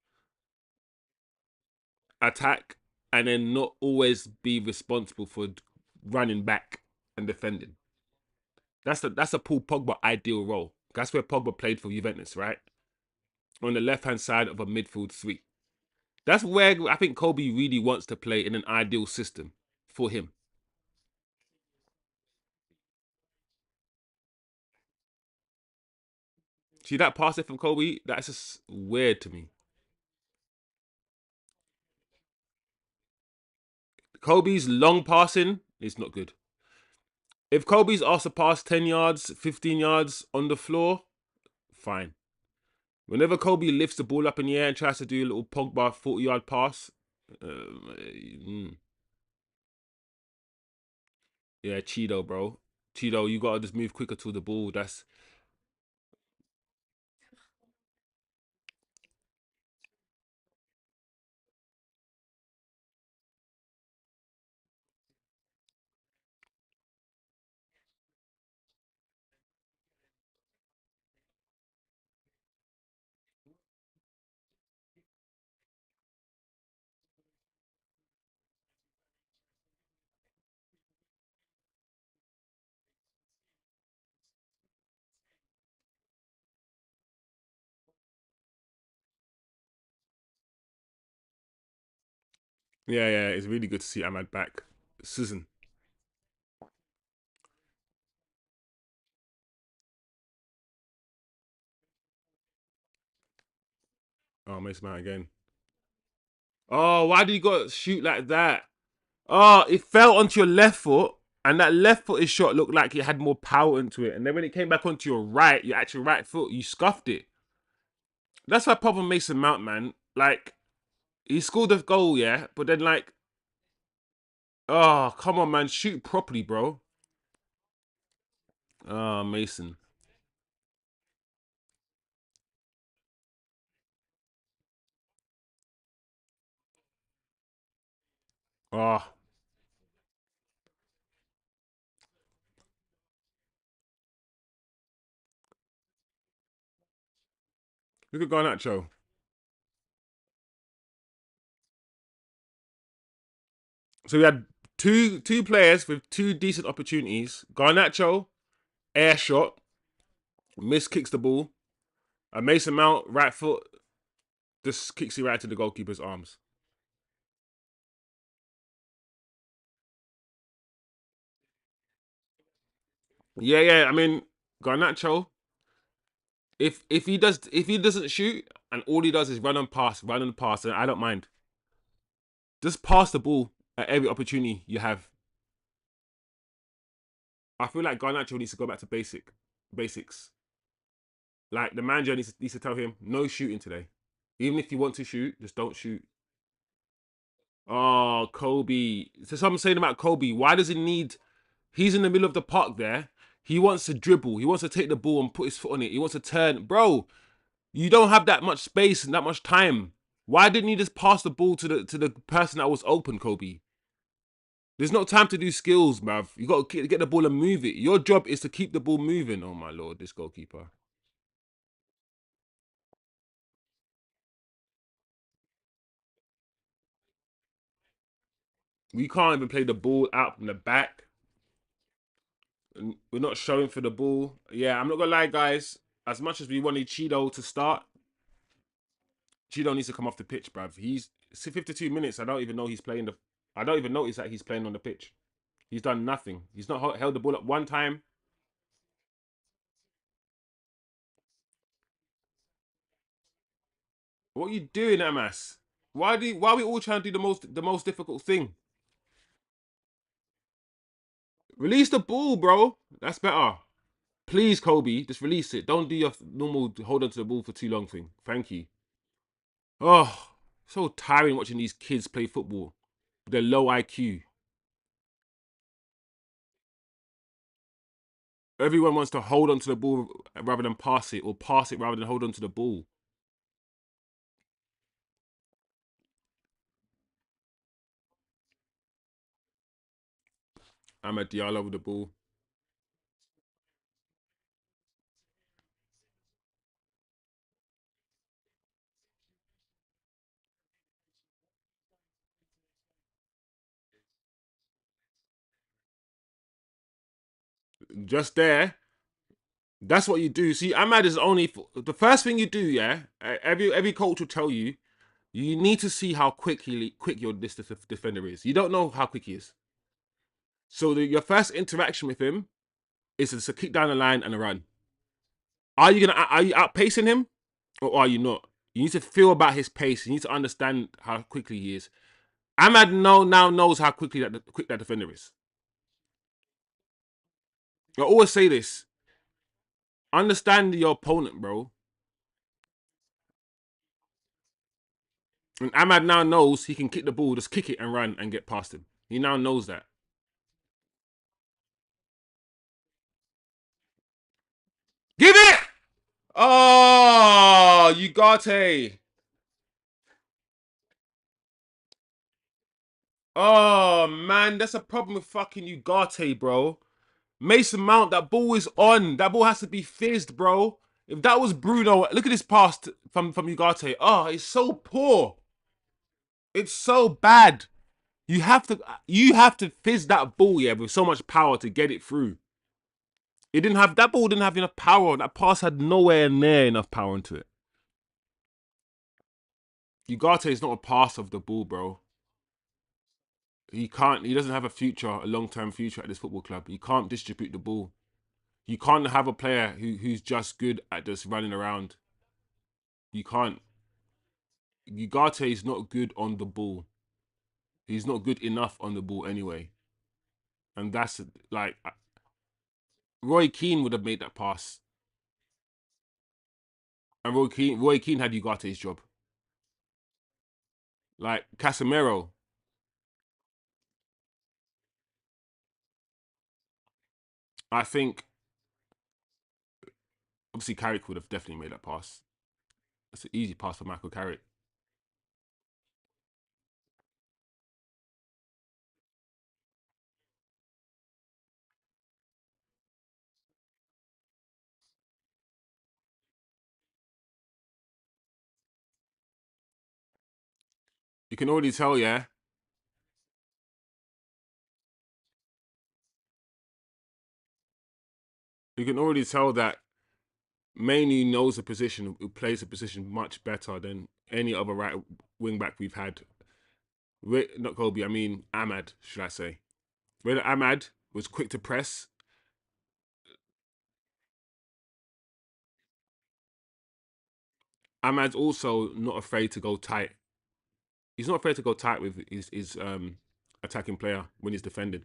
Speaker 1: attack, and then not always be responsible for running back and defending. That's a Paul Pogba ideal role. That's where Pogba played for Juventus, right? On the left-hand side of a midfield three. That's where I think Kobe really wants to play in an ideal system for him. See that pass from Kobe? That's just weird to me. Kobe's long passing is not good. If Kobe's asked to pass 10 yards, 15 yards on the floor, fine. Whenever Kobe lifts the ball up in the air and tries to do a little Pogba 40-yard pass, yeah, Cheeto, bro. Cheeto, you gotta just move quicker to the ball. That's... Yeah, it's really good to see Ahmad back. Susan. Oh, Mason Mount again. Oh, why did you got to shoot like that? Oh, it fell onto your left foot, and that left footed shot looked like it had more power into it. And then when it came back onto your actual right foot, you scuffed it. That's my problem, Mason Mount, man. Like, he scored the goal, yeah, but then like, oh, come on, man, shoot properly, bro. Oh, Mason. Oh, look at Garnacho. So we had Two players with two decent opportunities. Garnacho, air shot, miss kicks the ball. And Mason Mount, right foot, just kicks it right to the goalkeeper's arms. Yeah, yeah. I mean, Garnacho, if he doesn't shoot and all he does is run and pass, then I don't mind. Just pass the ball at every opportunity you have. I feel like Garnacho needs to go back to basics. Like the manager needs to tell him no shooting today. Even if you want to shoot, just don't shoot. Oh, Kobe. So someone saying about Kobe. Why does he need? He's in the middle of the park there. He wants to dribble. He wants to take the ball and put his foot on it. He wants to turn. Bro, you don't have that much space and that much time. Why didn't you just pass the ball to the person that was open, Kobe? There's no time to do skills, bruv. You got to get the ball and move it. Your job is to keep the ball moving. Oh my lord, this goalkeeper. We can't even play the ball out from the back. We're not showing for the ball. Yeah, I'm not gonna lie, guys. As much as we wanted Cheeto to start, Cheeto needs to come off the pitch, bruv. He's 52 minutes. I don't even know he's playing the. I don't even notice that he's playing on the pitch. He's done nothing. He's not held the ball up one time. What are you doing, Amas? Why are we all trying to do the most difficult thing? Release the ball, bro. That's better. Please, Kobe, just release it. Don't do your normal hold on to the ball for too long thing. Thank you. Oh, so tiring watching these kids play football. They're low IQ. Everyone wants to hold on to the ball rather than pass it, or pass it rather than hold on to the ball. AMAD Diallo with the ball. Just there. That's what you do. See, AMAD is only the first thing you do. Yeah, every coach will tell you you need to see how quick your this defender is. You don't know how quick he is. So your first interaction with him is to kick down the line and a run. Are you outpacing him or are you not? You need to feel about his pace. You need to understand how quickly he is. Ahmad now knows how quick that defender is. I always say this: understand your opponent, bro. And Ahmad now knows he can kick the ball, just kick it and run and get past him. He now knows that. Give it! Oh, Ugarte. Oh man, that's a problem with fucking Ugarte, bro. Mason Mount, that ball is on. That ball has to be fizzed, bro. If that was Bruno, look at this pass from Ugarte. Oh, it's so poor. It's so bad. You have to fizz that ball, yeah, with so much power to get it through. It didn't have that ball didn't have enough power. That pass had nowhere near enough power into it. Ugarte is not a pass of the ball, bro. He doesn't have a future, a long-term future at this football club. He can't distribute the ball. You can't have a player who's just good at just running around. You can't. Ugarte is not good on the ball. He's not good enough on the ball anyway. And that's like Roy Keane would have made that pass. And Roy Keane had Ugarte's job. Like Casemiro, I think obviously Carrick would have definitely made that pass. It's an easy pass for Michael Carrick. You can already tell, yeah. You can already tell that Mainoo knows the position, who plays the position much better than any other right wing back we've had. Not Kobe, I mean AMAD, should I say. Where AMAD was quick to press. AMAD's also not afraid to go tight. He's not afraid to go tight with his attacking player when he's defending.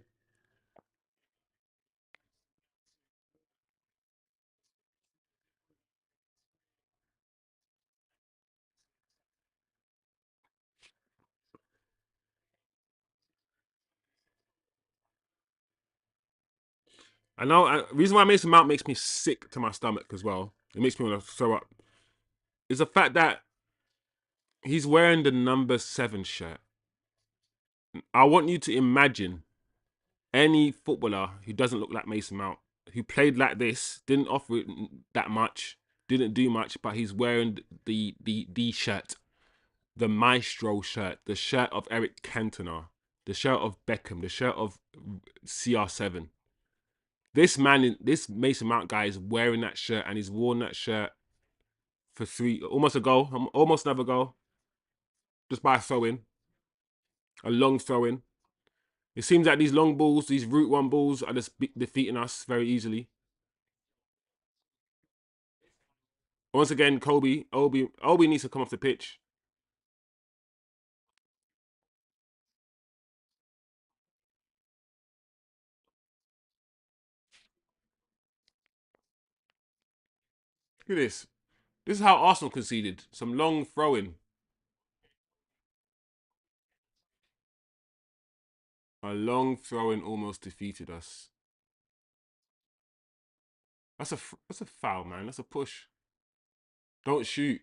Speaker 1: I know. Reason why Mason Mount makes me sick to my stomach as well. It makes me want to throw up. Is the fact that he's wearing the number 7 shirt. I want you to imagine any footballer who doesn't look like Mason Mount, who played like this, didn't offer it that much, didn't do much, but he's wearing the shirt, the Maestro shirt, the shirt of Eric Cantona, the shirt of Beckham, the shirt of CR7. This man, this Mason Mount guy is wearing that shirt, and he's worn that shirt for almost a goal, almost another goal, just by throwing, a long throwing. It seems like these long balls, these route one balls, are just defeating us very easily. Once again, Obi needs to come off the pitch. Look at this. This is how Arsenal conceded. Some long throwing. A long throwing almost defeated us. That's a foul, man. That's a push. Don't shoot.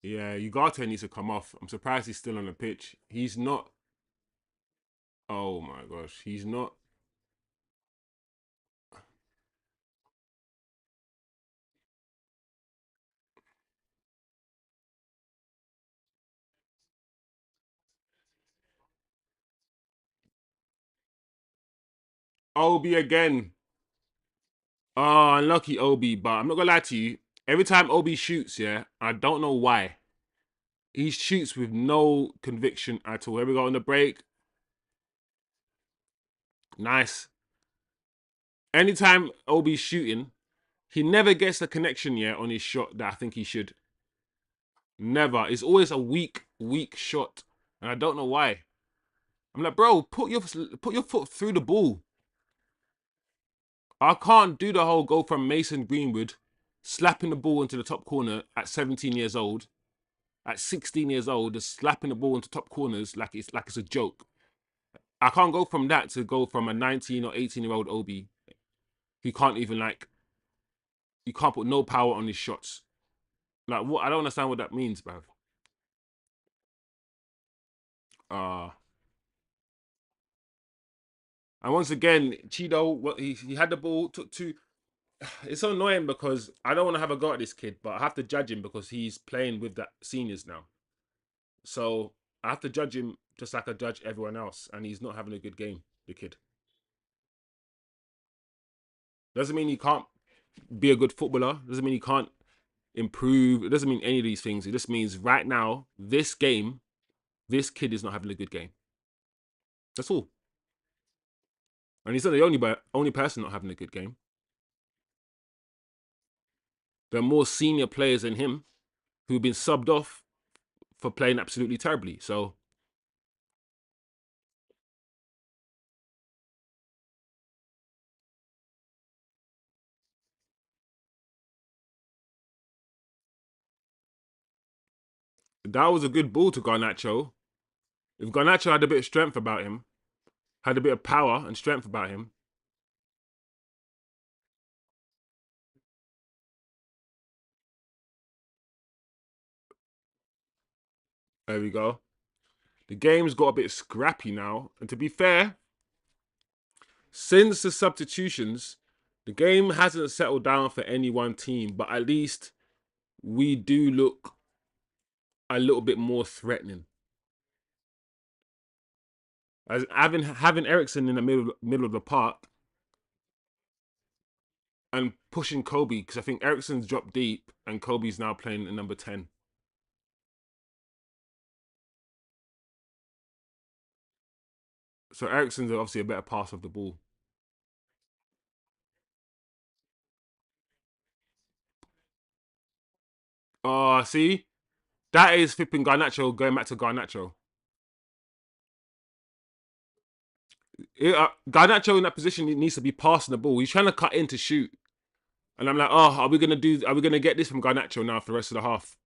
Speaker 1: Yeah, Ugarte needs to come off. I'm surprised he's still on the pitch. He's not. Oh my gosh, he's not. Obi again. Oh, unlucky Obi, but I'm not gonna lie to you. Every time Obi shoots, yeah, I don't know why. He shoots with no conviction at all. Here we go on the break. Nice. Anytime Obi's shooting, he never gets the connection yet on his shot that I think he should. Never. It's always a weak shot. And I don't know why. I'm like, bro, put your foot through the ball. I can't do the whole go from Mason Greenwood slapping the ball into the top corner at 17 years old, at 16 years old, just slapping the ball into top corners like it's a joke. I can't go from that to go from a 19 or 18-year-old Obi who can't even you can't put no power on his shots. Like what? I don't understand what that means, bruv. Uh and once again, Chido, what he had the ball, took two. It's so annoying because I don't want to have a go at this kid, but I have to judge him because he's playing with the seniors now. So I have to judge him just like I judge everyone else, and he's not having a good game. The kid doesn't mean he can't be a good footballer. Doesn't mean he can't improve. It doesn't mean any of these things. It just means right now, this game, this kid is not having a good game. That's all. And he's not the only person not having a good game. There are more senior players than him who've been subbed off for playing absolutely terribly. So that was a good ball to Garnacho. If Garnacho had a bit of strength about him, had a bit of power and strength about him, there we go. The game's got a bit scrappy now. And to be fair, since the substitutions, the game hasn't settled down for any one team, but at least we do look a little bit more threatening. As having Ericsson in the middle of the park and pushing Kobe because I think Ericsson's dropped deep and Kobe's now playing in number 10. So Ericsson's obviously a better pass of the ball. Oh, see, that is flipping Garnacho going back to Garnacho. Garnacho in that position he needs to be passing the ball. He's trying to cut in to shoot, and I'm like, oh, are we gonna do? Are we gonna get this from Garnacho now for the rest of the half?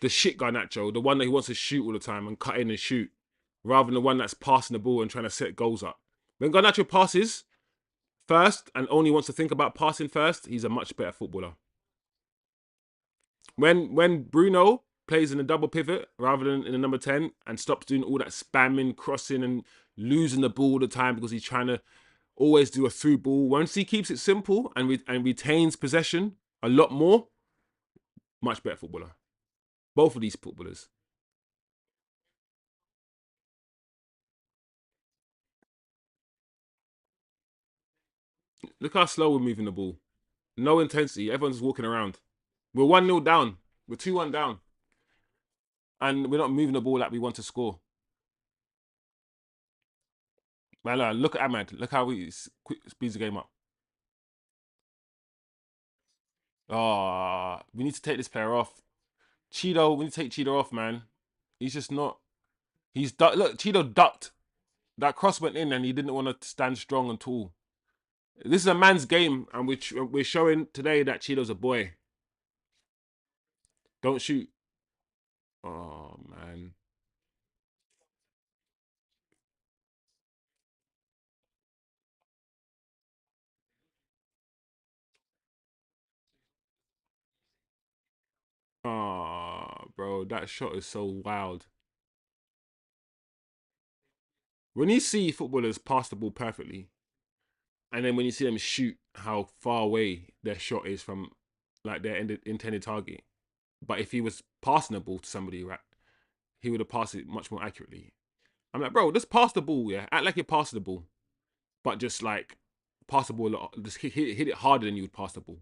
Speaker 1: The shit Garnacho, the one that he wants to shoot all the time and cut in and shoot, rather than the one that's passing the ball and trying to set goals up. When Garnacho passes first and only wants to think about passing first, he's a much better footballer. When Bruno plays in a double pivot rather than in a number 10 and stops doing all that spamming, crossing, and losing the ball all the time because he's trying to always do a through ball. Once he keeps it simple and retains possession a lot more, much better footballer. Both of these footballers. Look how slow we're moving the ball. No intensity. Everyone's walking around. We're 1-0 down. We're 2-1 down. And we're not moving the ball like we want to score. Man, look at Ahmad. Look how he speeds the game up. Oh, we need to take this player off. Cheeto, we need to take Cheeto off, man. He's just not. Look, Cheeto ducked. That cross went in, and he didn't want to stand strong and tall. This is a man's game, and we're showing today that Cheeto's a boy. Don't shoot. Oh man. Oh, bro, that shot is so wild. When you see footballers pass the ball perfectly, and then when you see them shoot, how far away their shot is from like their intended target. But if he was passing the ball to somebody, right, he would have passed it much more accurately. I'm like, bro, just pass the ball, yeah. Act like you're passing the ball, but just like pass the ball a lot. Just hit it harder than you would pass the ball.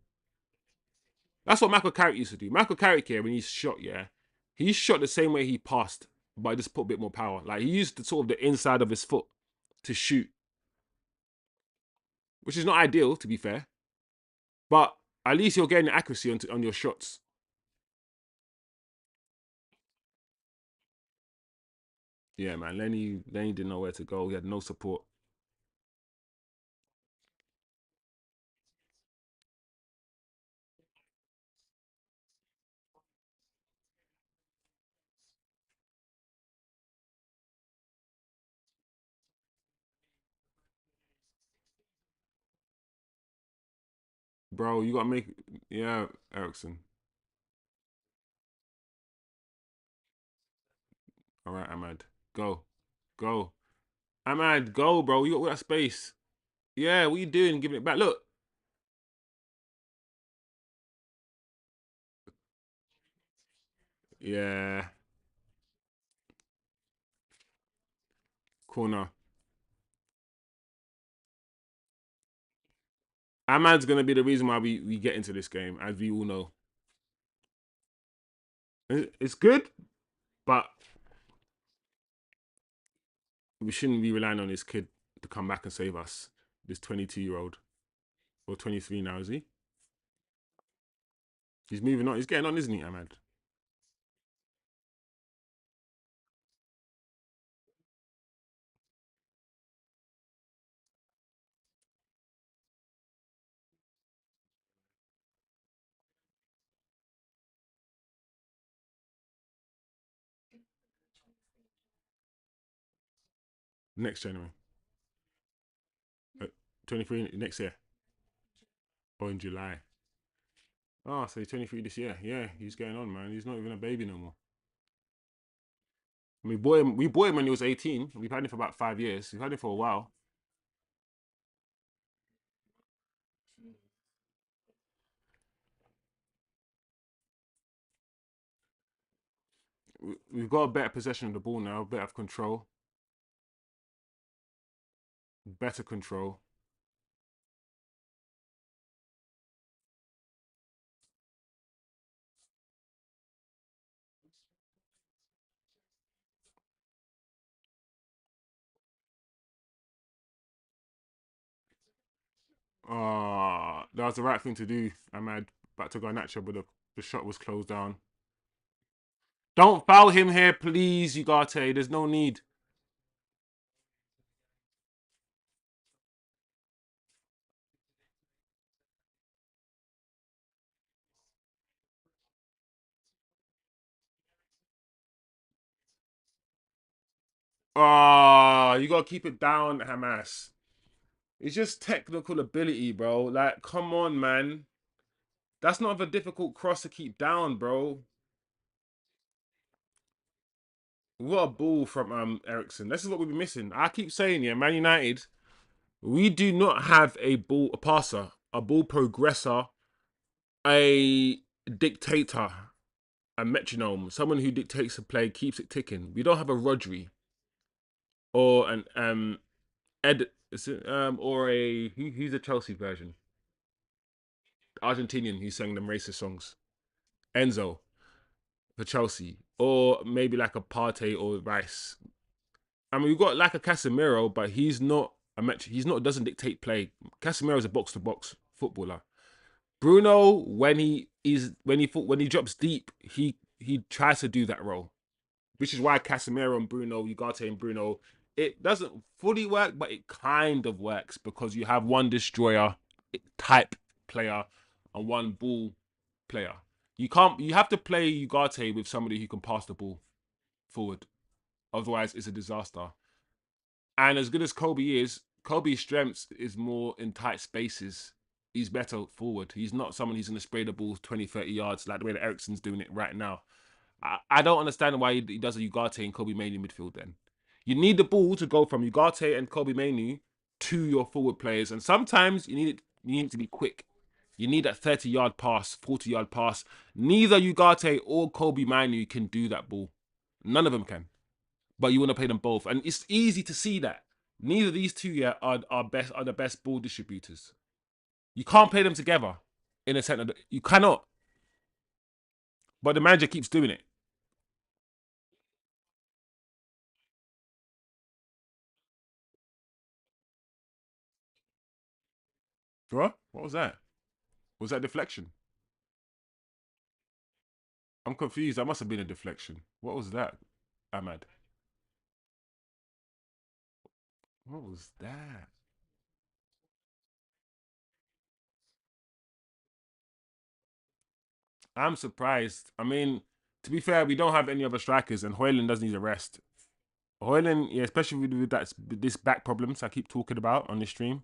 Speaker 1: That's what Michael Carrick used to do. Michael Carrick here, when he shot, yeah, he shot the same way he passed, but just put a bit more power. Like he used the sort of the inside of his foot to shoot, which is not ideal to be fair, but at least you're getting accuracy on your shots. Yeah, man. Lenny didn't know where to go. He had no support. Bro, you gotta make yeah, Ericsson. All right, Ahmad. Go. Go. Ahmad, go, bro. You got all that space. Yeah, what you doing? Giving it back. Look. Yeah. Corner. Ahmad's gonna be the reason why we get into this game, as we all know. It's good, but we shouldn't be relying on this kid to come back and save us. This 22-year-old. Or 23 now, is he? He's moving on. He's getting on, isn't he, Ahmad? Next January. Uh, 23 next year. Or in July. Oh, so he's 23 this year. Yeah, he's getting on, man. He's not even a baby no more. We bought him when he was 18. We've had him for about 5 years. We've had him for a while. We've got a better possession of the ball now, better control. Better control. Ah, that was the right thing to do. AMAD back to garnacho, but the shot was closed down. Don't foul him here, please, Ugarte. There's no need. Ah, you gotta keep it down, Hamas. It's just technical ability, bro. Like, come on, man. That's not a difficult cross to keep down, bro. What a ball from Ericsson. This is what we've been missing. I keep saying, yeah, Man United, we do not have a passer, a ball progressor, a dictator, a metronome, someone who dictates the play, keeps it ticking. We don't have a Rodri or an Ed or a who's the Chelsea version, Argentinian who sang them racist songs. Enzo for Chelsea, or maybe like a Partey or Rice. I mean, we've got like a Casemiro, but he's not a match. He's not doesn't dictate play. Casemiro is a box to box footballer. Bruno, when he drops deep, he tries to do that role, which is why Casemiro and Bruno, Ugarte and Bruno, it doesn't fully work, but it kind of works because you have one destroyer type player and one ball player. You can't. You have to play Ugarte with somebody who can pass the ball forward. Otherwise, it's a disaster. And as good as Kobe is, Kobe's strengths is more in tight spaces. He's better forward. He's not someone who's going to spray the ball 20, 30 yards like the way that Ericsson's doing it right now. I don't understand why he does a Ugarte and Kobe Mainoo midfield then. You need the ball to go from Ugarte and Kobe Mainoo to your forward players. And sometimes you need it to be quick. You need that 30-yard pass, 40-yard pass. Neither Ugarte or Kobe Mainoo can do that ball. None of them can. But you want to play them both. And it's easy to see that. Neither of these two yet are the best ball distributors. You can't play them together in a sense. You cannot. But the manager keeps doing it. Bro, what was that? Was that deflection? I'm confused. That must have been a deflection. What was that, AMAD? What was that? I'm surprised. I mean, to be fair, we don't have any other strikers, and Hojlund does need a rest. Hojlund, yeah, especially with this back problems I keep talking about on this stream.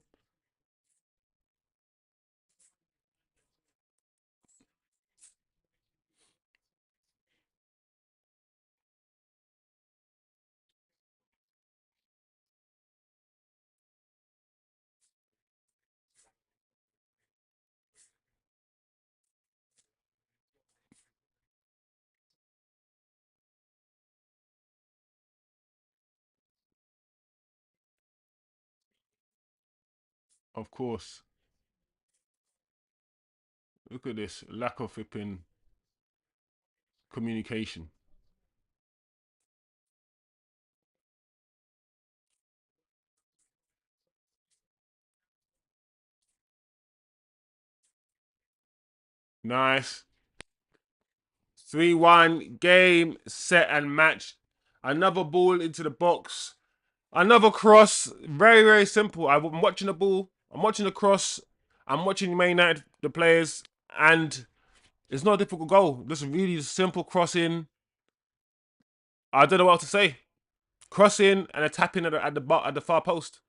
Speaker 1: Of course. Look at this lack of flipping communication. Nice. 3-1, game, set, and match. Another ball into the box. Another cross. Very, very simple. I'm watching the ball. I'm watching the cross. I'm watching Man United, the players, and it's not a difficult goal. Just a really simple crossing. I don't know what else to say. Crossing and a tap in at the far post.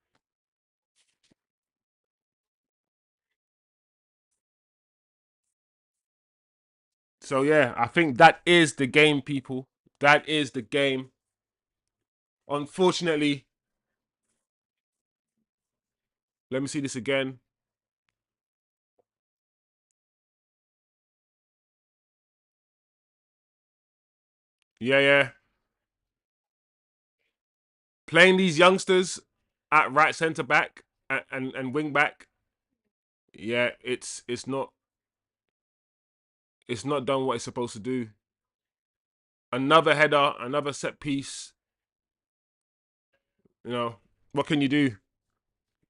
Speaker 1: So yeah, I think that is the game, people. That is the game. Unfortunately, let me see this again. Yeah, yeah. Playing these youngsters. at right centre back and wing back, yeah, it's not done what it's supposed to do. Another header, another set piece. You know what can you do?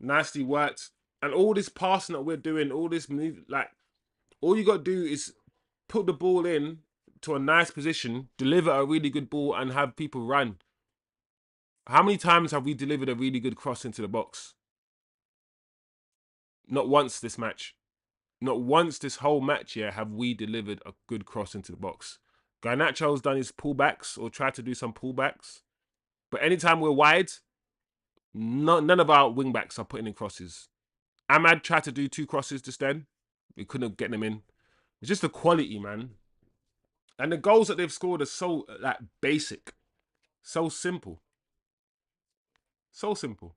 Speaker 1: Nicely worked, and all this passing that we're doing, all this move, like all you got to do is put the ball in to a nice position, deliver a really good ball, and have people run. How many times have we delivered a really good cross into the box? Not once this match. Not once this whole match here have we delivered a good cross into the box. Garnacho's done his pullbacks or tried to do some pullbacks. But anytime we're wide, none of our wing backs are putting in crosses. AMAD tried to do two crosses just then. We couldn't get them in. It's just the quality, man. And the goals that they've scored are so like basic. So simple. So simple.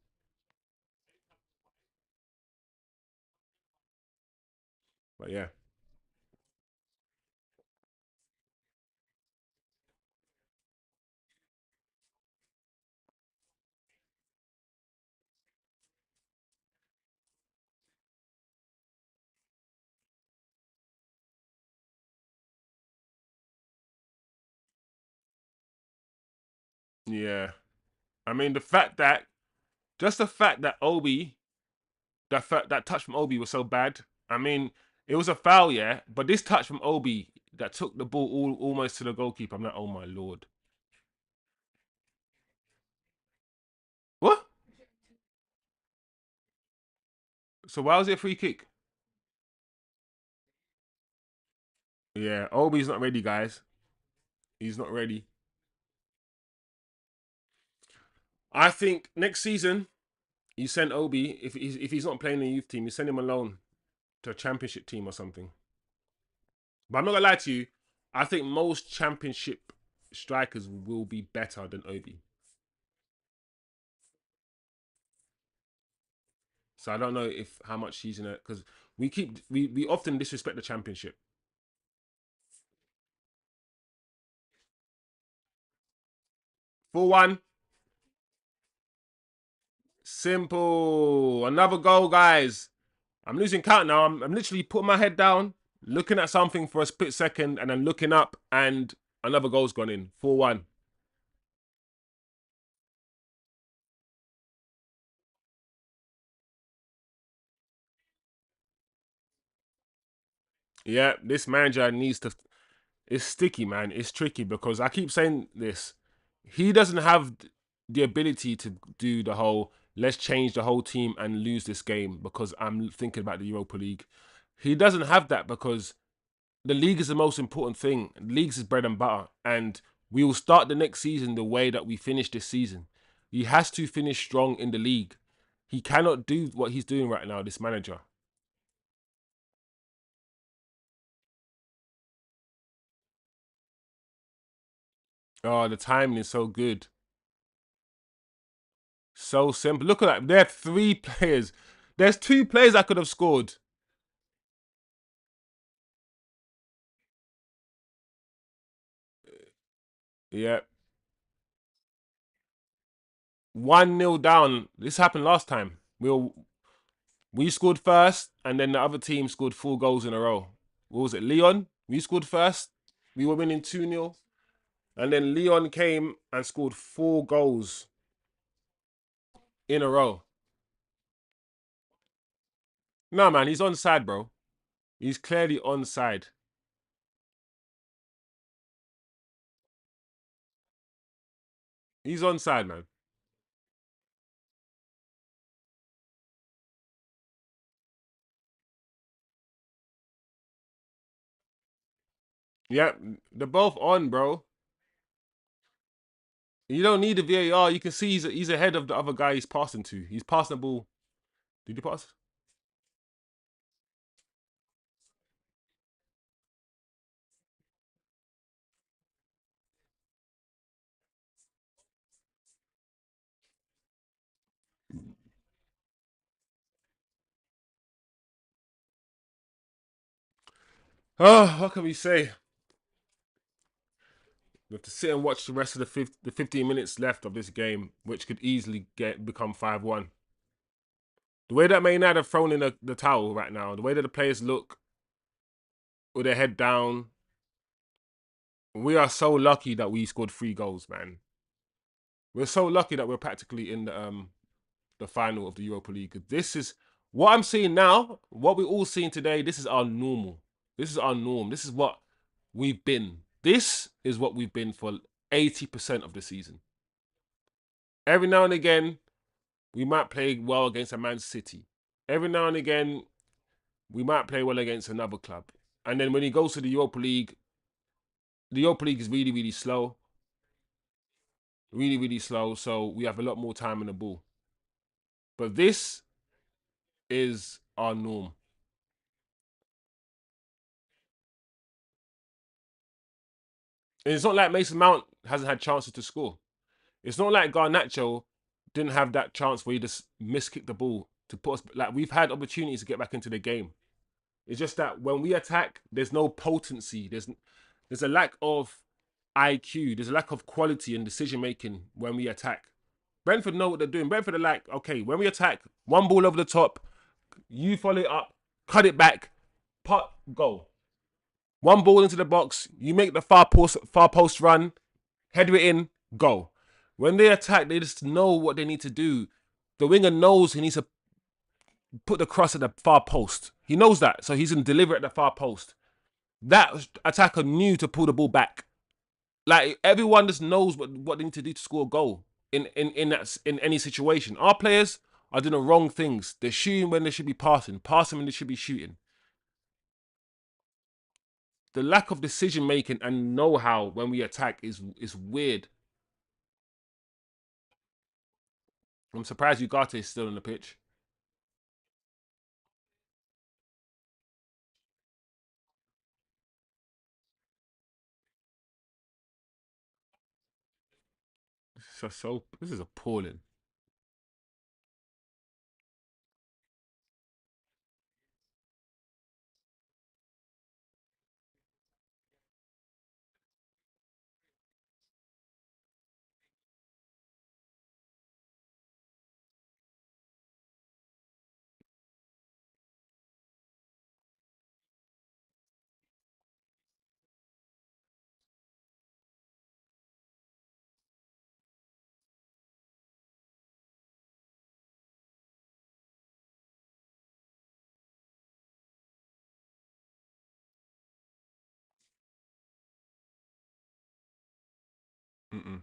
Speaker 1: But yeah. Yeah. I mean the fact that Obi that touch from Obi was so bad. I mean, it was a foul, yeah, but this touch from Obi that took the ball almost to the goalkeeper. I'm like, oh my lord, what? So why was it a free kick? Yeah, Obi's not ready, guys. He's not ready. I think next season you send Obi if he's not playing in the youth team, you send him alone to a championship team or something. But I'm not gonna lie to you. I think most championship strikers will be better than Obi. So I don't know if how much he's in it because we often disrespect the championship. 4-1. Simple. Another goal, guys. I'm losing count now. I'm literally putting my head down, looking at something for a split second, and then looking up, and another goal's gone in. 4-1. Yeah, this manager needs to. It's sticky, man. It's tricky because I keep saying this. He doesn't have the ability to do the whole let's change the whole team and lose this game because I'm thinking about the Europa League. He doesn't have that because the league is the most important thing. Leagues is bread and butter, and we will start the next season the way that we finished this season. He has to finish strong in the league. He cannot do what he's doing right now. This manager. Oh, the timing is so good, so simple. Look at that. There are three players. There's two players that could have scored. Yeah, 1-0 down. This happened last time. We scored first, and then the other team scored 4 goals in a row. What was it, Leon? We scored first. We were winning 2-0. And then Leon came and scored 4 goals in a row. No, man, he's onside, bro. He's clearly onside. He's onside, man. Yeah, they're both on, bro. You don't need the VAR. You can see he's ahead of the other guy he's passing to. He's passing the ball. Did you pass? Oh, what can we say? We have to sit and watch the rest of the 15 minutes left of this game, which could easily become 5-1. The way that Man United have thrown in the towel right now, the way that the players look with their head down, we are so lucky that we scored 3 goals, man. We're so lucky that we're practically in the final of the Europa League. This is what I'm seeing now, what we're all seeing today. This is our normal. This is our norm. This is what we've been. This is what we've been for 80% of the season. Every now and again, we might play well against a Man City. Every now and again, we might play well against another club. And then when he goes to the Europa League is really, really slow. Really, really slow. So we have a lot more time on the ball. But this is our norm. And it's not like Mason Mount hasn't had chances to score. It's not like Garnacho didn't have that chance where he just miskicked the ball to put us. Like, we've had opportunities to get back into the game. It's just that when we attack, there's no potency. There's a lack of IQ. There's a lack of quality and decision making when we attack. Brentford know what they're doing. Brentford are like, okay, when we attack, one ball over the top, you follow it up, cut it back, pot, go. One ball into the box, you make the far post run, header it in, go. When they attack, they just know what they need to do. The winger knows he needs to put the cross at the far post. He knows that, so he's going to deliver at the far post. That attacker knew to pull the ball back. Like, everyone just knows what they need to do to score a goal in any situation. Our players are doing the wrong things. They're shooting when they should be passing when they should be shooting. The lack of decision making and know-how when we attack is weird. I'm surprised Ugarte is still on the pitch. This is appalling. Mm-mm.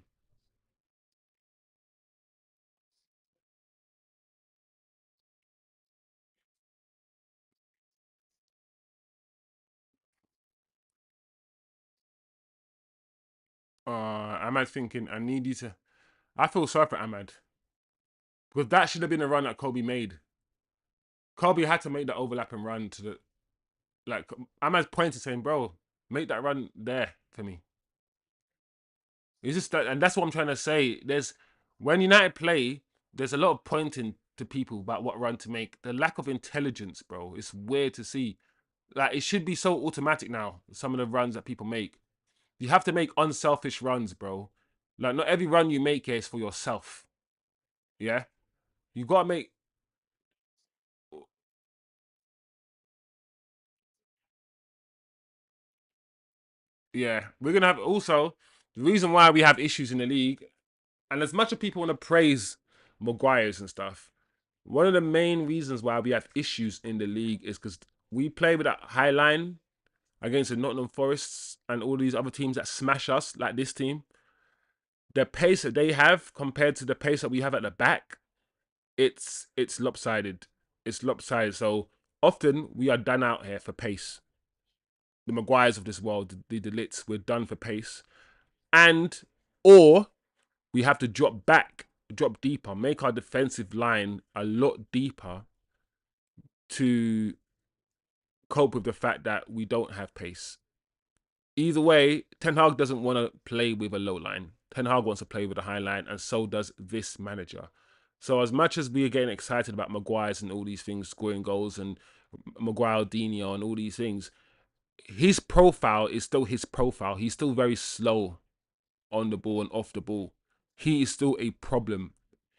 Speaker 1: Ahmad thinking, I need you to. I feel sorry for Ahmad because that should have been a run that Kobe made. Kobe had to make that overlapping run to the like. Ahmad's pointing saying, "Bro, make that run there for me." It's just that, and that's what I'm trying to say. There's when United play, there's a lot of pointing to people about what run to make. The lack of intelligence, bro, it's weird to see. Like, it should be so automatic now. Some of the runs that people make, you have to make unselfish runs, bro. Like, not every run you make here is for yourself. Yeah, you gotta make. Yeah, we're gonna have also the reason why we have issues in the league, and as much as people want to praise Maguire's and stuff, one of the main reasons why we have issues in the league is because we play with that high line against the Nottingham Forests and all these other teams that smash us, like this team. The pace that they have compared to the pace that we have at the back, it's lopsided. It's lopsided. So often we are done out here for pace. The Maguires of this world, the Delits, we're done for pace. And or we have to drop back, drop deeper, make our defensive line a lot deeper to cope with the fact that we don't have pace. Either way, Ten Hag doesn't want to play with a low line. Ten Hag wants to play with a high line, and so does this manager. So as much as we are getting excited about Maguire's and all these things, scoring goals and Maguire, Dino and all these things, his profile is still his profile. He's still very slow. on the ball and off the ball. He is still a problem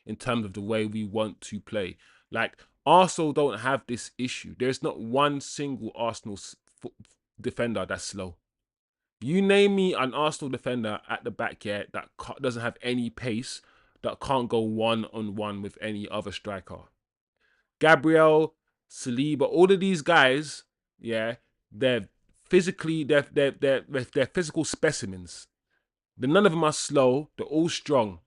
Speaker 1: in terms of the way we want to play. Like Arsenal don't have this issue. There's not one single Arsenal defender that's slow. You name me an Arsenal defender at the back here that doesn't have any pace, that can't go one on one with any other striker. Gabriel, Saliba, all of these guys, yeah, they're physically, they're physical specimens. None of them are slow. They're all strong.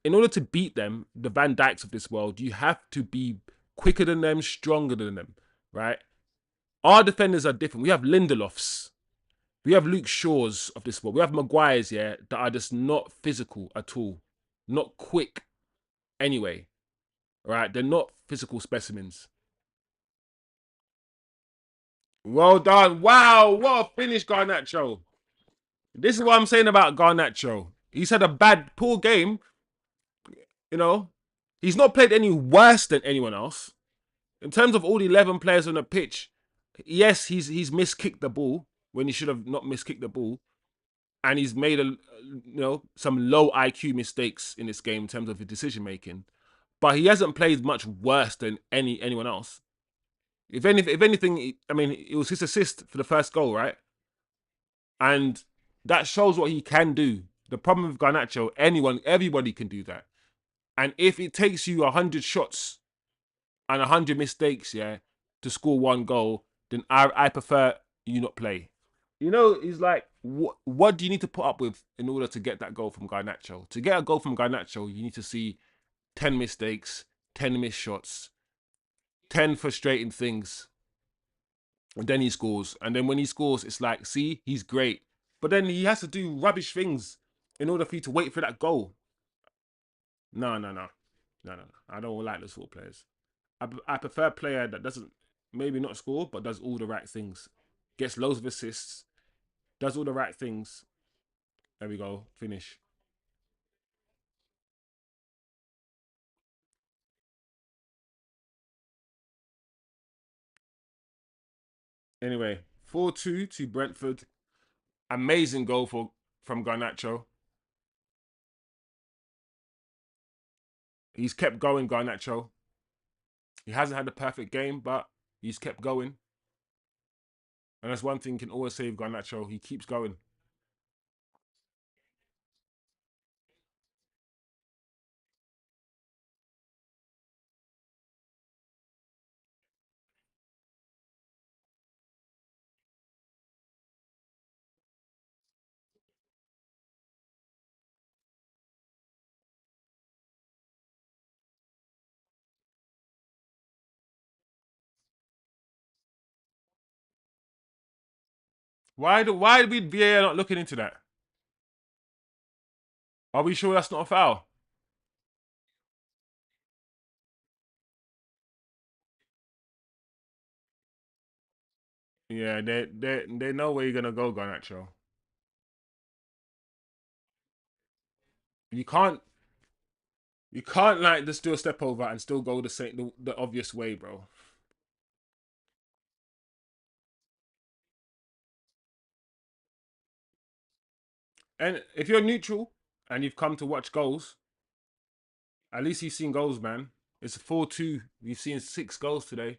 Speaker 1: In order to beat them, the Van Dijks of this world, you have to be quicker than them, stronger than them, right? Our defenders are different. We have Lindelofs. We have Luke Shaws of this world. We have Maguires, yeah, that are just not physical at all. Not quick anyway, right? They're not physical specimens. Well done. Wow, what a finish, Garnacho. This is what I'm saying about Garnacho. He's had a poor game, you know. He's not played any worse than anyone else. In terms of all the 11 players on the pitch, yes, he's miskicked the ball when he should have not miskicked the ball. And he's made some low IQ mistakes in this game in terms of his decision making. But he hasn't played much worse than anyone else. If anything, I mean, it was his assist for the first goal, right? And that shows what he can do. The problem with Garnacho, everybody can do that. And if it takes you 100 shots and 100 mistakes, yeah, to score one goal, then I prefer you not play. He's like, what do you need to put up with in order to get that goal from Garnacho? To get a goal from Garnacho, you need to see 10 mistakes, 10 missed shots, 10 frustrating things. And then he scores. And then when he scores, it's like, see, he's great. But then he has to do rubbish things in order for you to wait for that goal. No, no, no. No, no, no. I don't like those sort of players. I prefer a player that doesn't maybe not score, but does all the right things. Gets loads of assists, does all the right things. There we go. Finish. Anyway, 4-2 to Brentford. Amazing goal from Garnacho. He's kept going, Garnacho. He hasn't had a perfect game, but he's kept going. And that's one thing you can always say with Garnacho. He keeps going. Why are we VAR not looking into that? Are we sure that's not a foul? Yeah, they know where you're gonna go, Garnacho. You can't you can't like just do a step over and still go the obvious way, bro. And if you're neutral and you've come to watch goals, at least you've seen goals, man. It's 4-2. You've seen 6 goals today.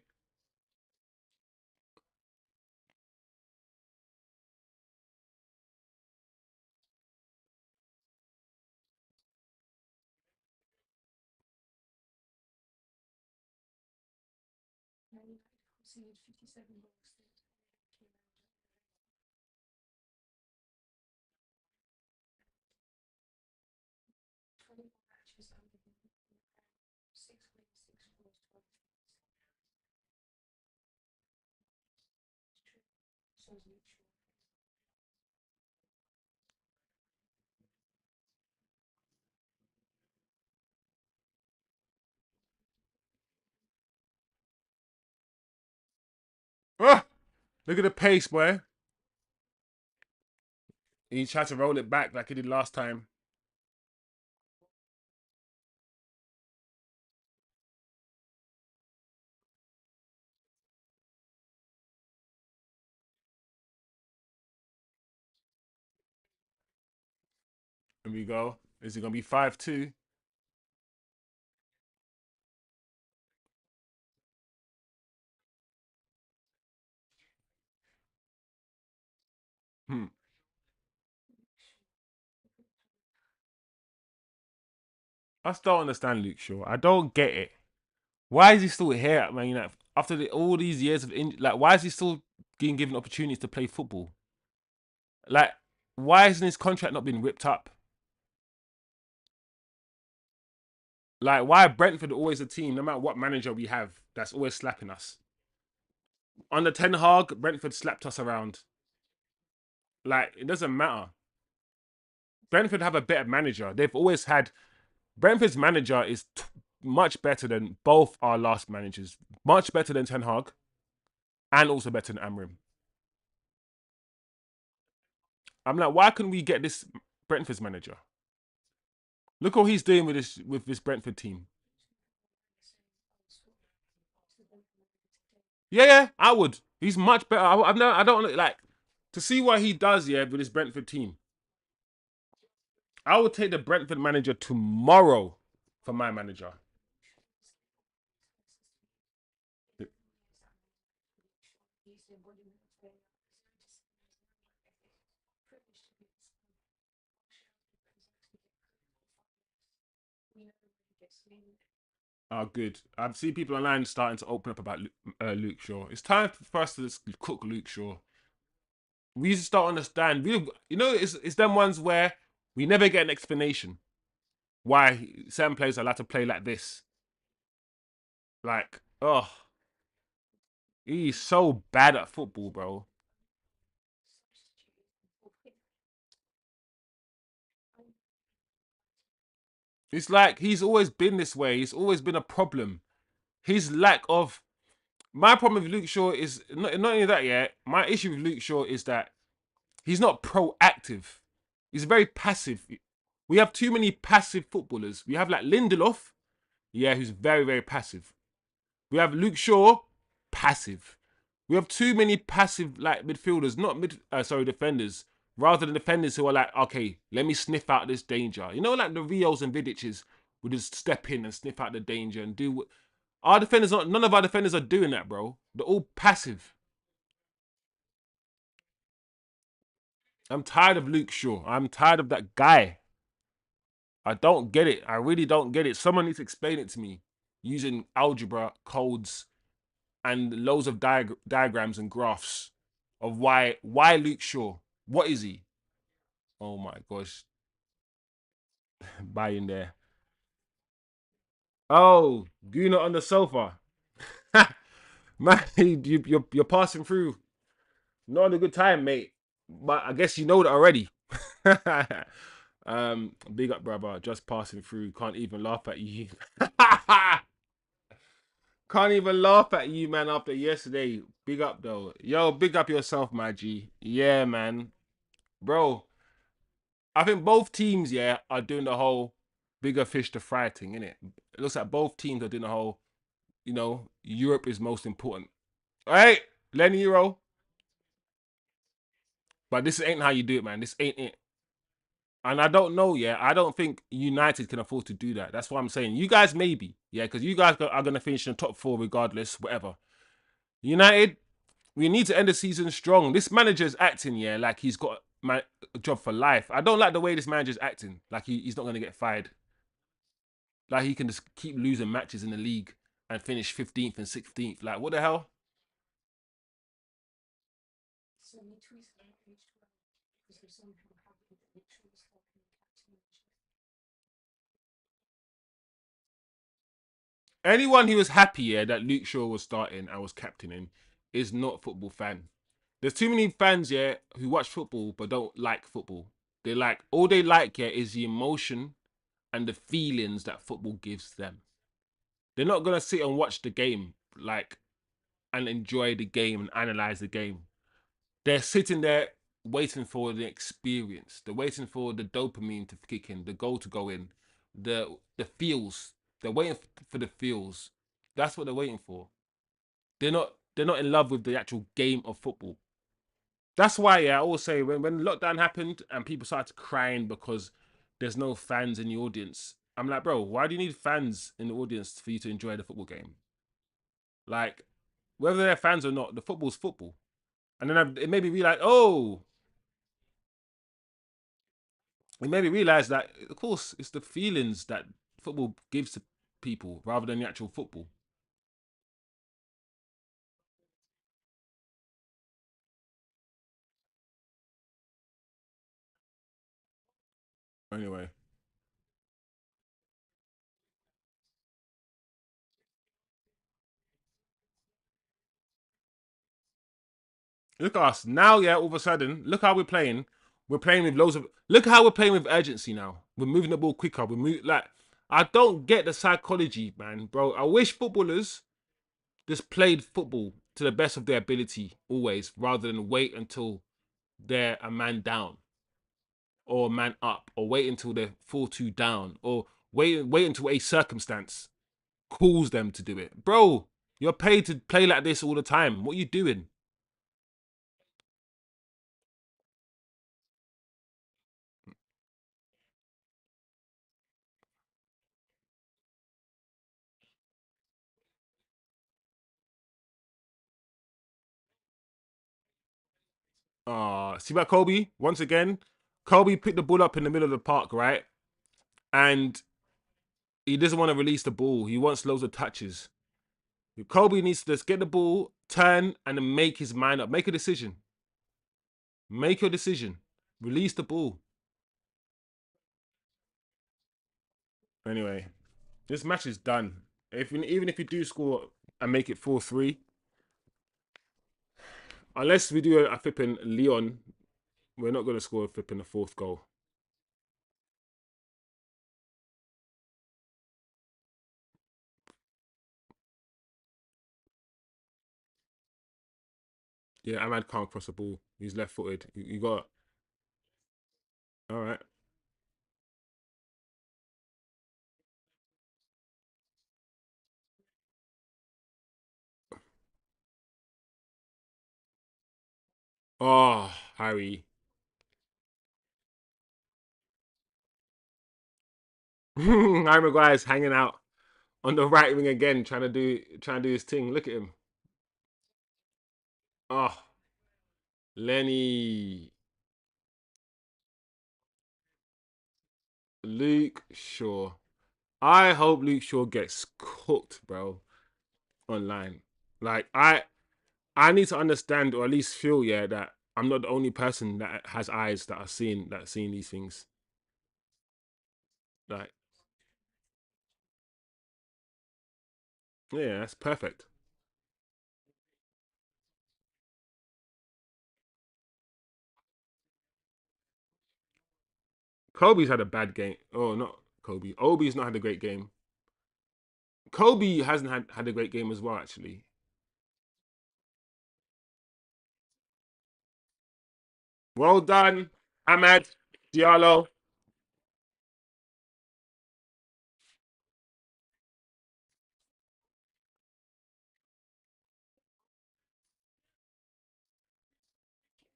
Speaker 1: Ah, look at the pace, boy. He tried to roll it back like he did last time. Here we go. Is it gonna be 5-2? Hmm. I still don't understand Luke Shaw. I don't get it. Why is he still here at Man United after all these years of like? Why is he still being given opportunities to play football? Like, why isn't his contract not been ripped up? Like, why Brentford always a team, no matter what manager we have, that's always slapping us? Under Ten Hag, Brentford slapped us around. Like, it doesn't matter. Brentford have a better manager. They've always had Brentford's manager is much better than both our last managers. Much better than Ten Hag, and also better than Amrim. I'm like, why couldn't we get this Brentford's manager? Look what he's doing with this Brentford team. Yeah, yeah, I would. He's much better. I don't like to see what he does. Yeah, with this Brentford team, I would take the Brentford manager tomorrow for my manager. Oh, good. I've seen people online starting to open up about Luke Shaw. It's time for us to cook Luke Shaw. We just don't understand. It's them ones where we never get an explanation why certain players are allowed to play like this. Like, oh, he's so bad at football, bro. It's like he's always been this way. He's always been a problem. His lack of my problem with Luke Shaw is not only that. Yeah, my issue with Luke Shaw is that he's not proactive. He's very passive. We have too many passive footballers. We have like Lindelof, yeah, who's very very passive. We have Luke Shaw, passive. We have too many passive like midfielders, not defenders, rather than defenders who are like, okay, let me sniff out this danger. You know, like the Rios and Vidiches would just step in and sniff out the danger and do what our defenders. None of our defenders are doing that, bro. They're all passive. I'm tired of Luke Shaw. I'm tired of that guy. I don't get it. I really don't get it. Someone needs to explain it to me using algebra codes and loads of diagrams and graphs of why Luke Shaw. What is he? Oh my gosh, buy in there. Oh, Guna on the sofa. Man, you're passing through. Not on a good time, mate. But I guess you know that already. Big up, brother. Just passing through. Can't even laugh at you. Can't even laugh at you, man, after yesterday. Big up, though. Yo, big up yourself, my G. Yeah, man. Bro, I think both teams, yeah, are doing the whole bigger fish to fry thing, innit? It looks like both teams are doing the whole, Europe is most important. All right, Lenny Euro. But this ain't how you do it, man. This ain't it. And I don't know, yeah. I don't think United can afford to do that. That's what I'm saying. You guys, maybe, yeah, because you guys are going to finish in the top four regardless, whatever. United, we need to end the season strong. This manager's acting, yeah, like he's got a job for life. I don't like the way this manager's acting. Like he's not going to get fired. Like he can just keep losing matches in the league and finish 15th and 16th. Like what the hell? Anyone who was happy yeah, that Luke Shaw was starting and was captaining is not a football fan. There's too many fans yeah who watch football but don't like football. They like all they like yeah is the emotion and the feelings that football gives them. They're not gonna sit and watch the game like and enjoy the game and analyze the game. They're sitting there waiting for the experience. They're waiting for the dopamine to kick in, the goal to go in, the feels. They're waiting for the feels. That's what they're waiting for. They're not in love with the actual game of football. That's why yeah, I always say when lockdown happened and people started crying because there's no fans in the audience. I'm like, bro, why do you need fans in the audience for you to enjoy the football game? Like, whether they're fans or not, the football's football. And then it made me realize, oh, it made me realize that, of course, it's the feelings that football gives to people rather than the actual football. Anyway, look at us now. Yeah, all of a sudden, look how we're playing. We're playing with loads of. Look how we're playing with urgency now. We're moving the ball quicker. We move like I don't get the psychology, man, bro. I wish footballers just played football to the best of their ability always, rather than wait until they're a man down or a man up, or wait until they're 4-2 down, or wait until a circumstance calls them to do it. Bro, you're paid to play like this all the time. What are you doing? See about Kobe once again. Kobe picked the ball up in the middle of the park, right? And he doesn't want to release the ball. He wants loads of touches. Kobe needs to just get the ball, turn, and then make his mind up. Make a decision. Make your decision. Release the ball. Anyway, this match is done. Even if you do score and make it 4-3, unless we do a flipping Leon, we're not going to score a flipping the fourth goal. Yeah, Ahmad can't cross the ball. He's left footed. You got. All right. Oh, Harry. Harry Maguire's hanging out on the right wing again, trying to do his thing. Look at him. Oh, Lenny, Luke Shaw. I hope Luke Shaw gets cooked, bro, online. Like I need to understand or at least feel, yeah, that I'm not the only person that has eyes that are seeing these things. Like, yeah, that's perfect. Kobe's had a bad game. Oh, not Kobe. Obi's not had a great game. Kobe hasn't had a great game as well, actually. Well done, Ahmad Diallo.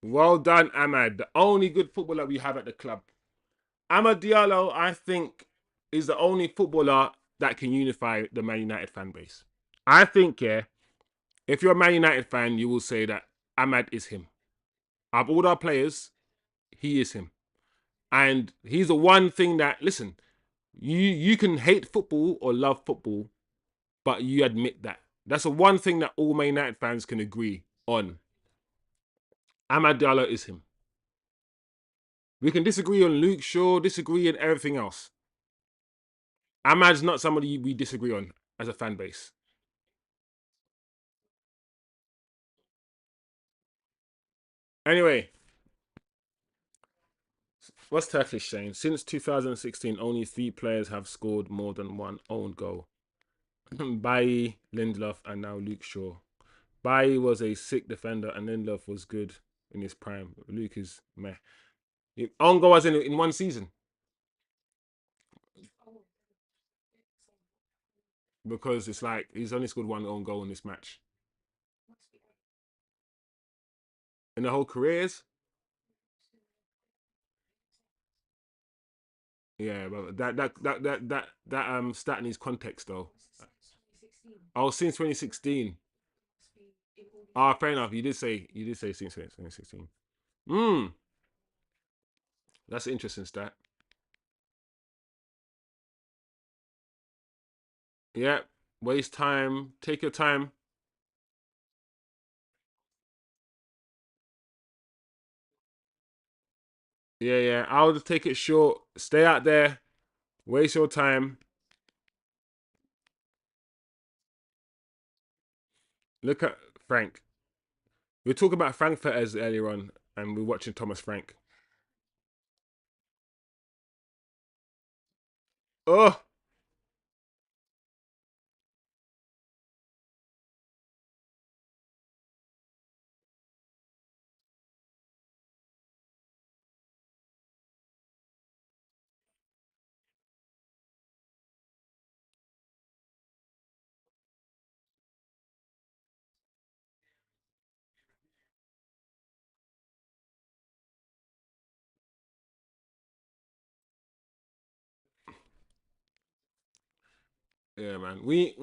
Speaker 1: Well done, Ahmad. The only good footballer we have at the club. Ahmad Diallo, I think, is the only footballer that can unify the Man United fan base. I think, yeah, if you're a Man United fan, you will say that Ahmad is him. Of all our players, he is him. And he's the one thing that, listen, you can hate football or love football, but you admit that. That's the one thing that all Man United fans can agree on. Ahmad Diallo is him. We can disagree on Luke Shaw, disagree on everything else. Ahmad's not somebody we disagree on as a fan base. Anyway, what's Turkish saying? Since 2016, only three players have scored more than one own goal. Bailly, Lindelof, and now Luke Shaw. Bailly was a sick defender, and Lindelof was good in his prime. Luke is meh. Own goal was in one season because it's like he's only scored one own goal in this match. In the whole careers, Yeah, but that stat needs context though. Oh, since 2016. Ah, fair enough. You did say since 2016. Hmm, that's an interesting stat. Yeah, waste time. Take your time. Yeah, yeah. I'll just take it short. Stay out there. Waste your time. Look at Frank. We were talking about Frankfurters earlier on, and we are watching Thomas Frank. Oh, yeah, man. We.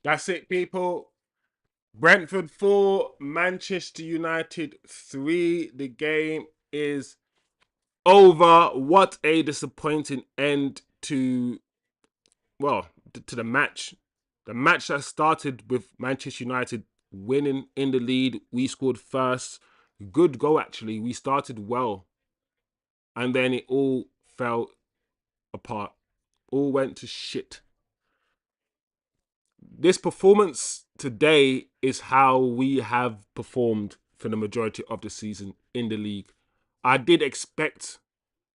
Speaker 1: That's it, people. Brentford 4, Manchester United 3. The game is over. What a disappointing end to, well, to the match. The match that started with Manchester United winning in the lead. We scored first. Good goal, actually. We started well. And then it all fell apart. All went to shit. This performance today is how we have performed for the majority of the season in the league. I did expect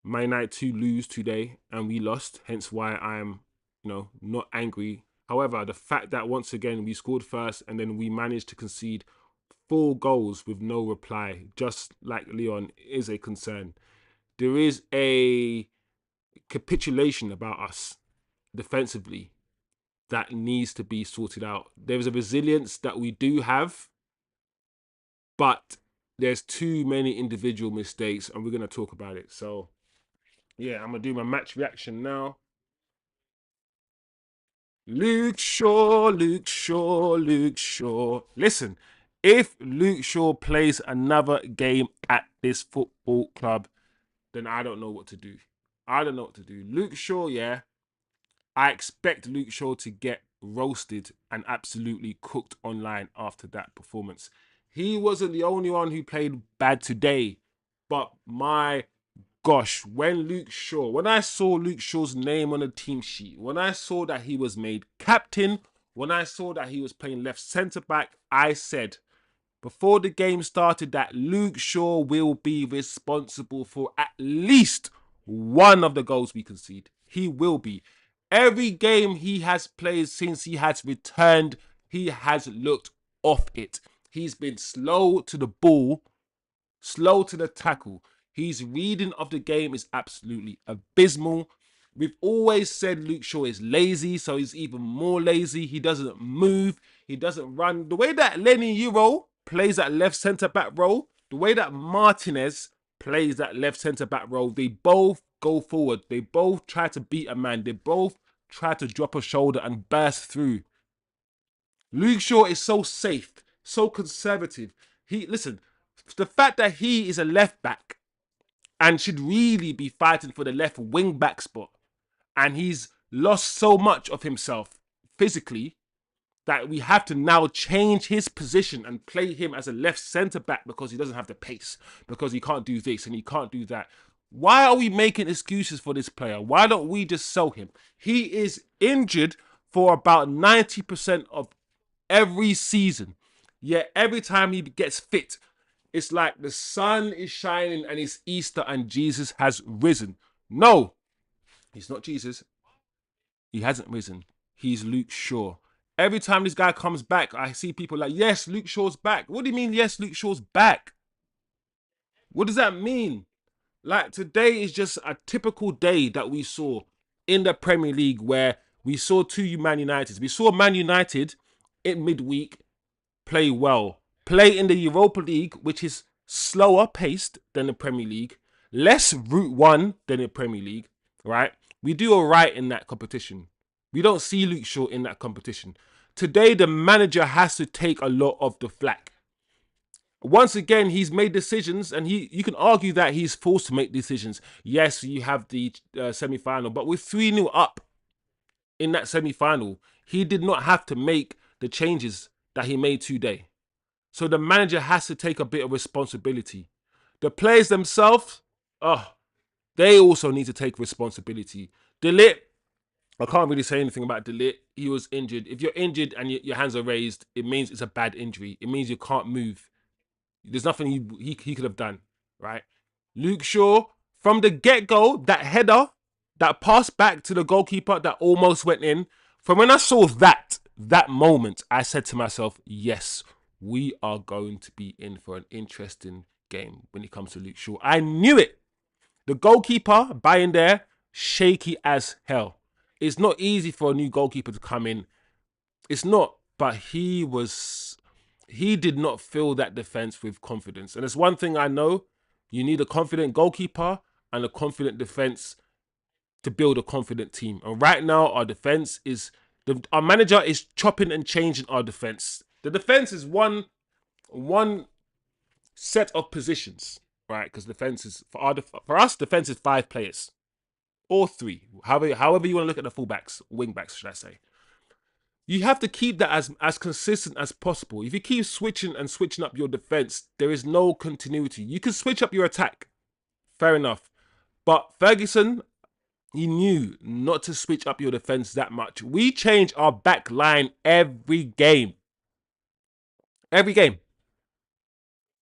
Speaker 1: Man United to lose today, and we lost. Hence why I am, not angry. However, the fact that once again we scored first and then we managed to concede 4 goals with no reply, just like Leon, is a concern. There is a capitulation about us defensively that needs to be sorted out. There's a resilience that we do have, but there's too many individual mistakes, and we're going to talk about it. So, yeah, I'm going to do my match reaction now. Luke Shaw, Luke Shaw, Luke Shaw. Listen, if Luke Shaw plays another game at this football club, then I don't know what to do. I don't know what to do. Luke Shaw, yeah, I expect Luke Shaw to get roasted and absolutely cooked online after that performance. He wasn't the only one who played bad today, but my gosh, when I saw Luke Shaw's name on the team sheet, when I saw that he was made captain, when I saw that he was playing left centre back, I said before the game started that Luke Shaw will be responsible for at least one of the goals we concede. He will be. Every game he has played since he has returned, he has looked off it. He's been slow to the ball, slow to the tackle. His reading of the game is absolutely abysmal. We've always said Luke Shaw is lazy, so he's even more lazy. He doesn't move. He doesn't run. The way that Lenny Euro plays that left centre back role, the way that Martinez plays that left centre back role, they both go forward. They both try to beat a man. They both try to drop a shoulder and burst through. Luke Shaw is so safe, so conservative. Listen, the fact that he is a left back and should really be fighting for the left wing back spot, and he's lost so much of himself physically that we have to now change his position and play him as a left centre back because he doesn't have the pace, because he can't do this and he can't do that. Why are we making excuses for this player? Why don't we just sell him? He is injured for about 90% of every season. Yet every time he gets fit, it's like the sun is shining and it's Easter and Jesus has risen. No, he's not Jesus. He hasn't risen. He's Luke Shaw. Every time this guy comes back, I see people like, yes, Luke Shaw's back. What do you mean, yes, Luke Shaw's back? What does that mean? Like today is just a typical day that we saw in the Premier League where we saw two Man Uniteds. We saw Man United in midweek play well, play in the Europa League, which is slower paced than the Premier League, less Route 1 than the Premier League, right? We do all right in that competition. We don't see Luke Shaw in that competition. Today, the manager has to take a lot of the flack. Once again, he's made decisions, and you can argue that he's forced to make decisions. Yes, you have the semi-final, but we're 3-0 up in that semi-final. He did not have to make the changes that he made today. So the manager has to take a bit of responsibility. The players themselves, they also need to take responsibility. Dalot, I can't really say anything about Dalot. He was injured. If you're injured and your hands are raised, it means it's a bad injury. It means you can't move. There's nothing he could have done, right? Luke Shaw, from the get-go, that header, that pass back to the goalkeeper that almost went in, from when I saw that moment, I said to myself, yes, we are going to be in for an interesting game when it comes to Luke Shaw. I knew it. The goalkeeper, by in there, shaky as hell. It's not easy for a new goalkeeper to come in. It's not, but he did not fill that defense with confidence. And it's one thing I know, you need a confident goalkeeper and a confident defense to build a confident team. And right now, our defense is, our manager is chopping and changing our defense. The defense is one set of positions, right? Because defense is, for us, defense is 5 players. Or 3. However you want to look at the fullbacks, wingbacks, should I say. You have to keep that as consistent as possible. If you keep switching up your defense, there is no continuity. You can switch up your attack. Fair enough. But Ferguson, he knew not to switch up your defense that much. We change our back line every game. Every game.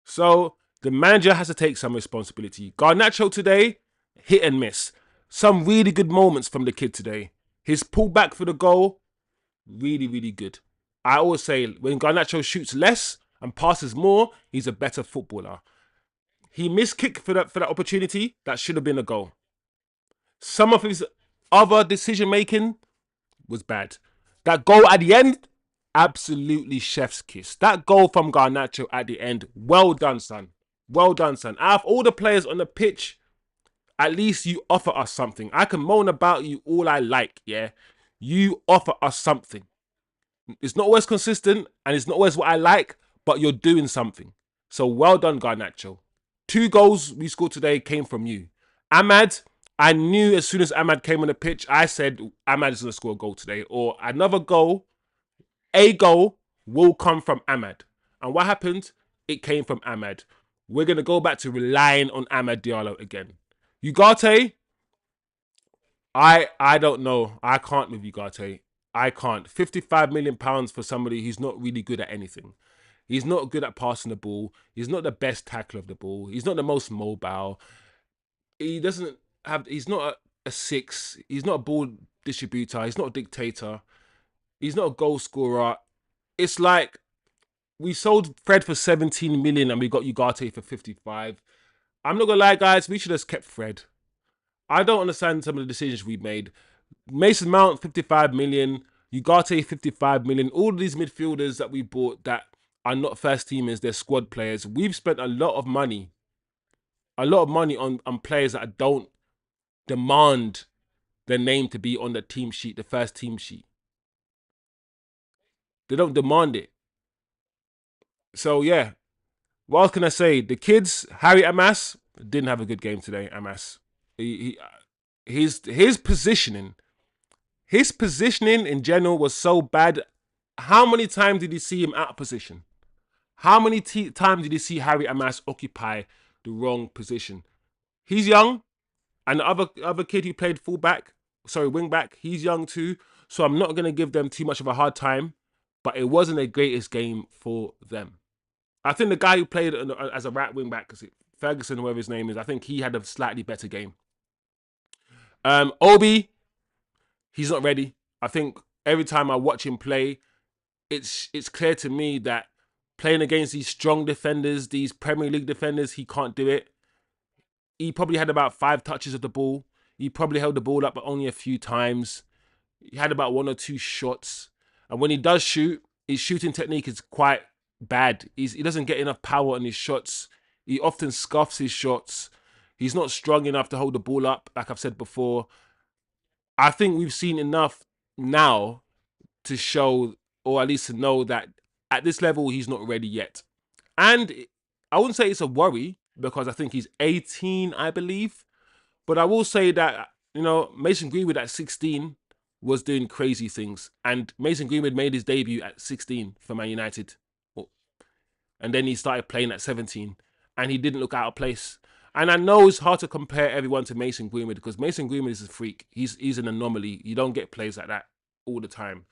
Speaker 1: So the manager has to take some responsibility. Garnacho today, hit and miss. Some really good moments from the kid today. His pullback for the goal, really, really good. I always say when Garnacho shoots less and passes more, he's a better footballer. He missed kick for that opportunity. That should have been a goal. Some of his other decision making was bad. That goal at the end, absolutely chef's kiss. That goal from Garnacho at the end, well done, son. Well done, son. Out of all the players on the pitch, at least you offer us something. I can moan about you all I like, yeah? You offer us something. It's not always consistent, and it's not always what I like, but you're doing something. So well done, Garnacho. 2 goals we scored today came from you. AMAD, I knew as soon as AMAD came on the pitch, I said AMAD is going to score a goal today. Or another goal, a goal will come from AMAD. And what happened? It came from AMAD. We're going to go back to relying on AMAD Diallo again. Ugarte, I don't know. I can't with Ugarte. I can't. £55 million for somebody who's not really good at anything. He's not good at passing the ball. He's not the best tackler of the ball. He's not the most mobile. He doesn't have. He's not a 6. He's not a ball distributor. He's not a dictator. He's not a goal scorer. It's like we sold Fred for 17 million and we got Ugarte for 55. I'm not gonna lie, guys. We should have kept Fred. I don't understand some of the decisions we made. Mason Mount, 55 million. Ugarte, 55 million. All of these midfielders that we bought that are not first teamers, they're squad players. We've spent a lot of money. On players that don't demand their name to be on the team sheet, the first team sheet. They don't demand it. So, yeah. What else can I say? The kids, Harry Amas, didn't have a good game today, Amas. His positioning in general was so bad. How many times did you see him out of position? How many times did you see Harry Amas occupy the wrong position? He's young, and the other kid who played wing back, he's young too. So I'm not going to give them too much of a hard time, but it wasn't the greatest game for them. I think the guy who played as a right wing back, Ferguson, whoever his name is, I think he had a slightly better game. Obi, he's not ready. I think every time I watch him play, it's clear to me that playing against these strong defenders, these Premier League defenders, he can't do it. he probably had about 5 touches of the ball. He probably held the ball up, but only a few times. He had about 1 or 2 shots. And when he does shoot, his shooting technique is quite bad. He doesn't get enough power on his shots. He often scuffs his shots. He's not strong enough to hold the ball up, like I've said before. I think we've seen enough now to show, or at least to know, that at this level, he's not ready yet. And I wouldn't say it's a worry because I think he's 18, I believe. But I will say that, Mason Greenwood at 16 was doing crazy things. And Mason Greenwood made his debut at 16 for Man United. And then he started playing at 17. And he didn't look out of place. And I know it's hard to compare everyone to Mason Greenwood because Mason Greenwood is a freak. He's an anomaly. You don't get players like that all the time.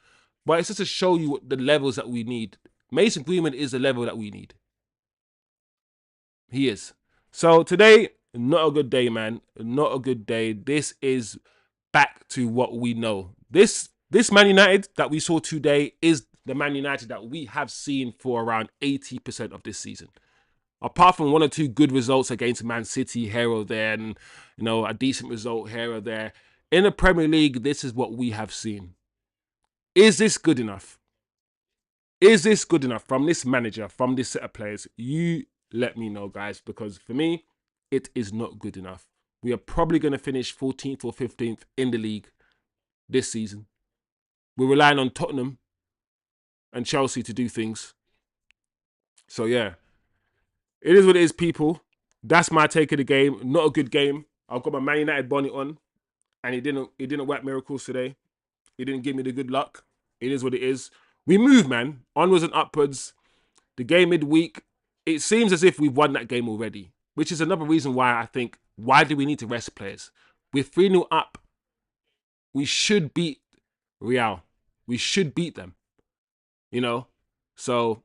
Speaker 1: But it's just to show you the levels that we need. Mason Greenwood is the level that we need. He is. So today, not a good day, man. Not a good day. This is back to what we know. This Man United that we saw today is the Man United that we have seen for around 80% of this season. Apart from 1 or 2 good results against Man City here or there, and a decent result here or there, in the Premier League, this is what we have seen. Is this good enough? Is this good enough from this manager, from this set of players? You let me know, guys, because for me, it is not good enough. We are probably going to finish 14th or 15th in the league this season. We're relying on Tottenham and Chelsea to do things. So, yeah. It is what it is, people. That's my take of the game. Not a good game. I've got my Man United bonnet on, and it didn't work miracles today. It didn't give me the good luck. It is what it is. We move, man. Onwards and upwards. The game midweek, it seems as if we've won that game already, which is another reason why I think, why do we need to rest players? We're 3-0 up. We should beat Real. We should beat them. So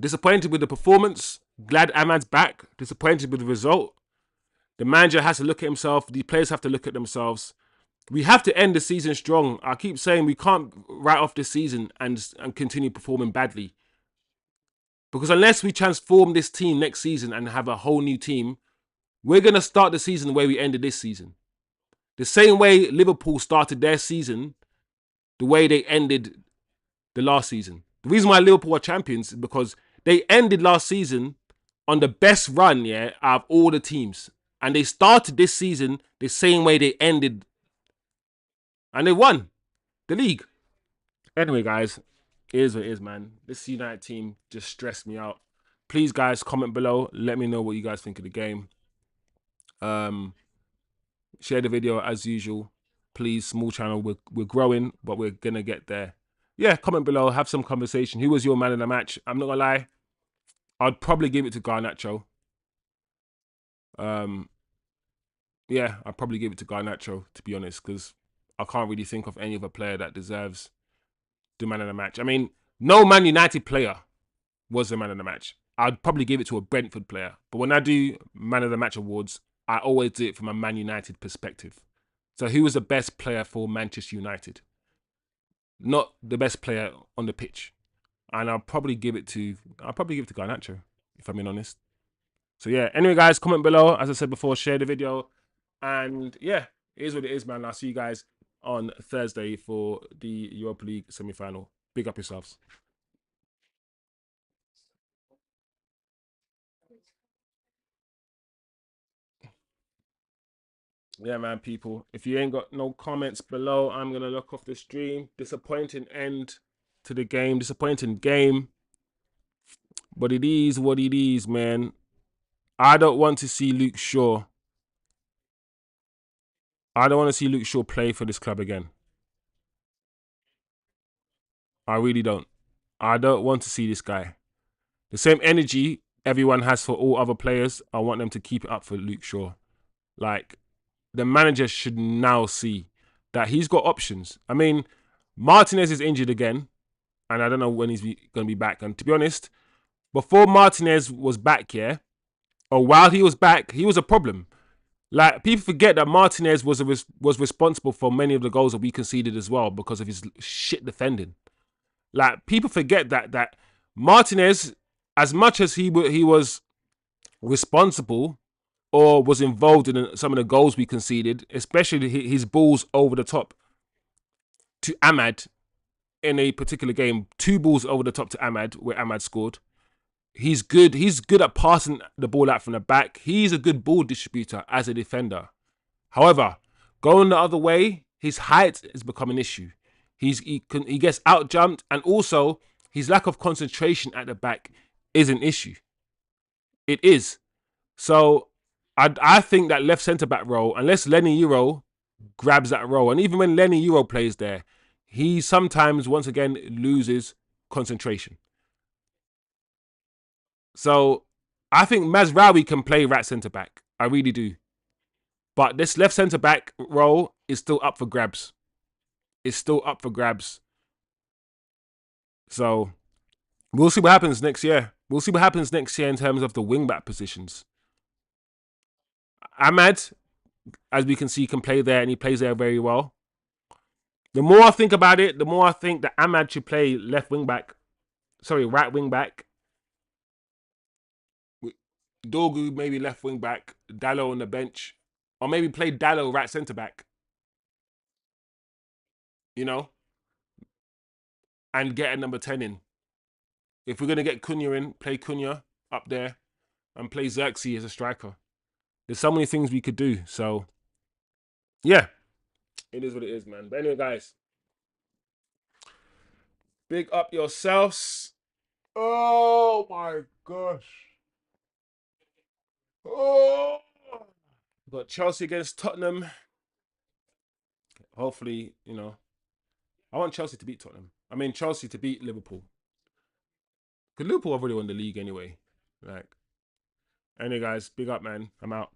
Speaker 1: disappointed with the performance. Glad AMAD's back. Disappointed with the result. The manager has to look at himself. The players have to look at themselves. We have to end the season strong. I keep saying we can't write off this season and continue performing badly. Because unless we transform this team next season and have a whole new team, we're going to start the season the way we ended this season. The same way Liverpool started their season, the way they ended the last season. The reason why Liverpool are champions is because they ended last season on the best run, out of all the teams. And they started this season the same way they ended. And they won the league. Anyway, guys, it is what it is, man. This United team just stressed me out. Please, guys, comment below. Let me know what you guys think of the game. Share the video as usual. Please, small channel. We're growing, but we're going to get there. Yeah, comment below. Have some conversation. Who was your man of the match? I'm not going to lie. I'd probably give it to Garnacho. Yeah, I'd probably give it to Garnacho, to be honest, because I can't really think of any other player that deserves the man of the match. I mean, no Man United player was the man of the match. I'd probably give it to a Brentford player. But when I do man of the match awards, I always do it from a Man United perspective. So who was the best player for Manchester United? Not the best player on the pitch. And I'll probably give it to Garnacho, if I'm being honest. So yeah, anyway, guys, comment below. As I said before, share the video. And yeah, it is what it is, man. I'll see you guys on Thursday for the Europa League semi-final. Big up yourselves. Yeah, man, people. If you ain't got no comments below, I'm going to lock off the stream. Disappointing end to the game. Disappointing game. But it is what it is, man. I don't want to see Luke Shaw. I don't want to see Luke Shaw play for this club again. I really don't. I don't want to see this guy. The same energy everyone has for all other players, I want them to keep it up for Luke Shaw. Like, the manager should now see that he's got options. I mean, Martinez is injured again, and I don't know when he's going to be back. And to be honest, before Martinez was back, or while he was back, he was a problem. Like, people forget that Martinez was responsible for many of the goals that we conceded as well because of his shit defending. Like, people forget that Martinez, as much as he was responsible, or was involved in some of the goals we conceded, especially his balls over the top to AMAD in a particular game. 2 balls over the top to AMAD where AMAD scored. He's good. He's good at passing the ball out from the back. He's a good ball distributor as a defender. However, going the other way, his height has become an issue. He gets out jumped, and also his lack of concentration at the back is an issue. It is. So I think that left centre back role, unless Lenny Euro grabs that role, and even when Lenny Euro plays there, he sometimes once again loses concentration. So I think Mazraoui can play right centre back. I really do. But this left centre back role is still up for grabs. It's still up for grabs. So we'll see what happens next year. We'll see what happens next year in terms of the wing back positions. AMAD, as we can see, can play there, and he plays there very well. The more I think about it, the more I think that AMAD should play right wing back. Dorgu maybe left wing back, Dalot on the bench, or maybe play Dalot right centre back. You know, and get a number 10 in. If we're gonna get Cunha in, play Cunha up there, and play Zirkzee as a striker. There's so many things we could do. So, yeah, it is what it is, man. But anyway, guys, big up yourselves. Oh my gosh. Oh, we've got Chelsea against Tottenham. Hopefully, I want Chelsea to beat Tottenham. I mean, Chelsea to beat Liverpool. Because Liverpool have already won the league anyway. Like, anyway, guys, big up, man. I'm out.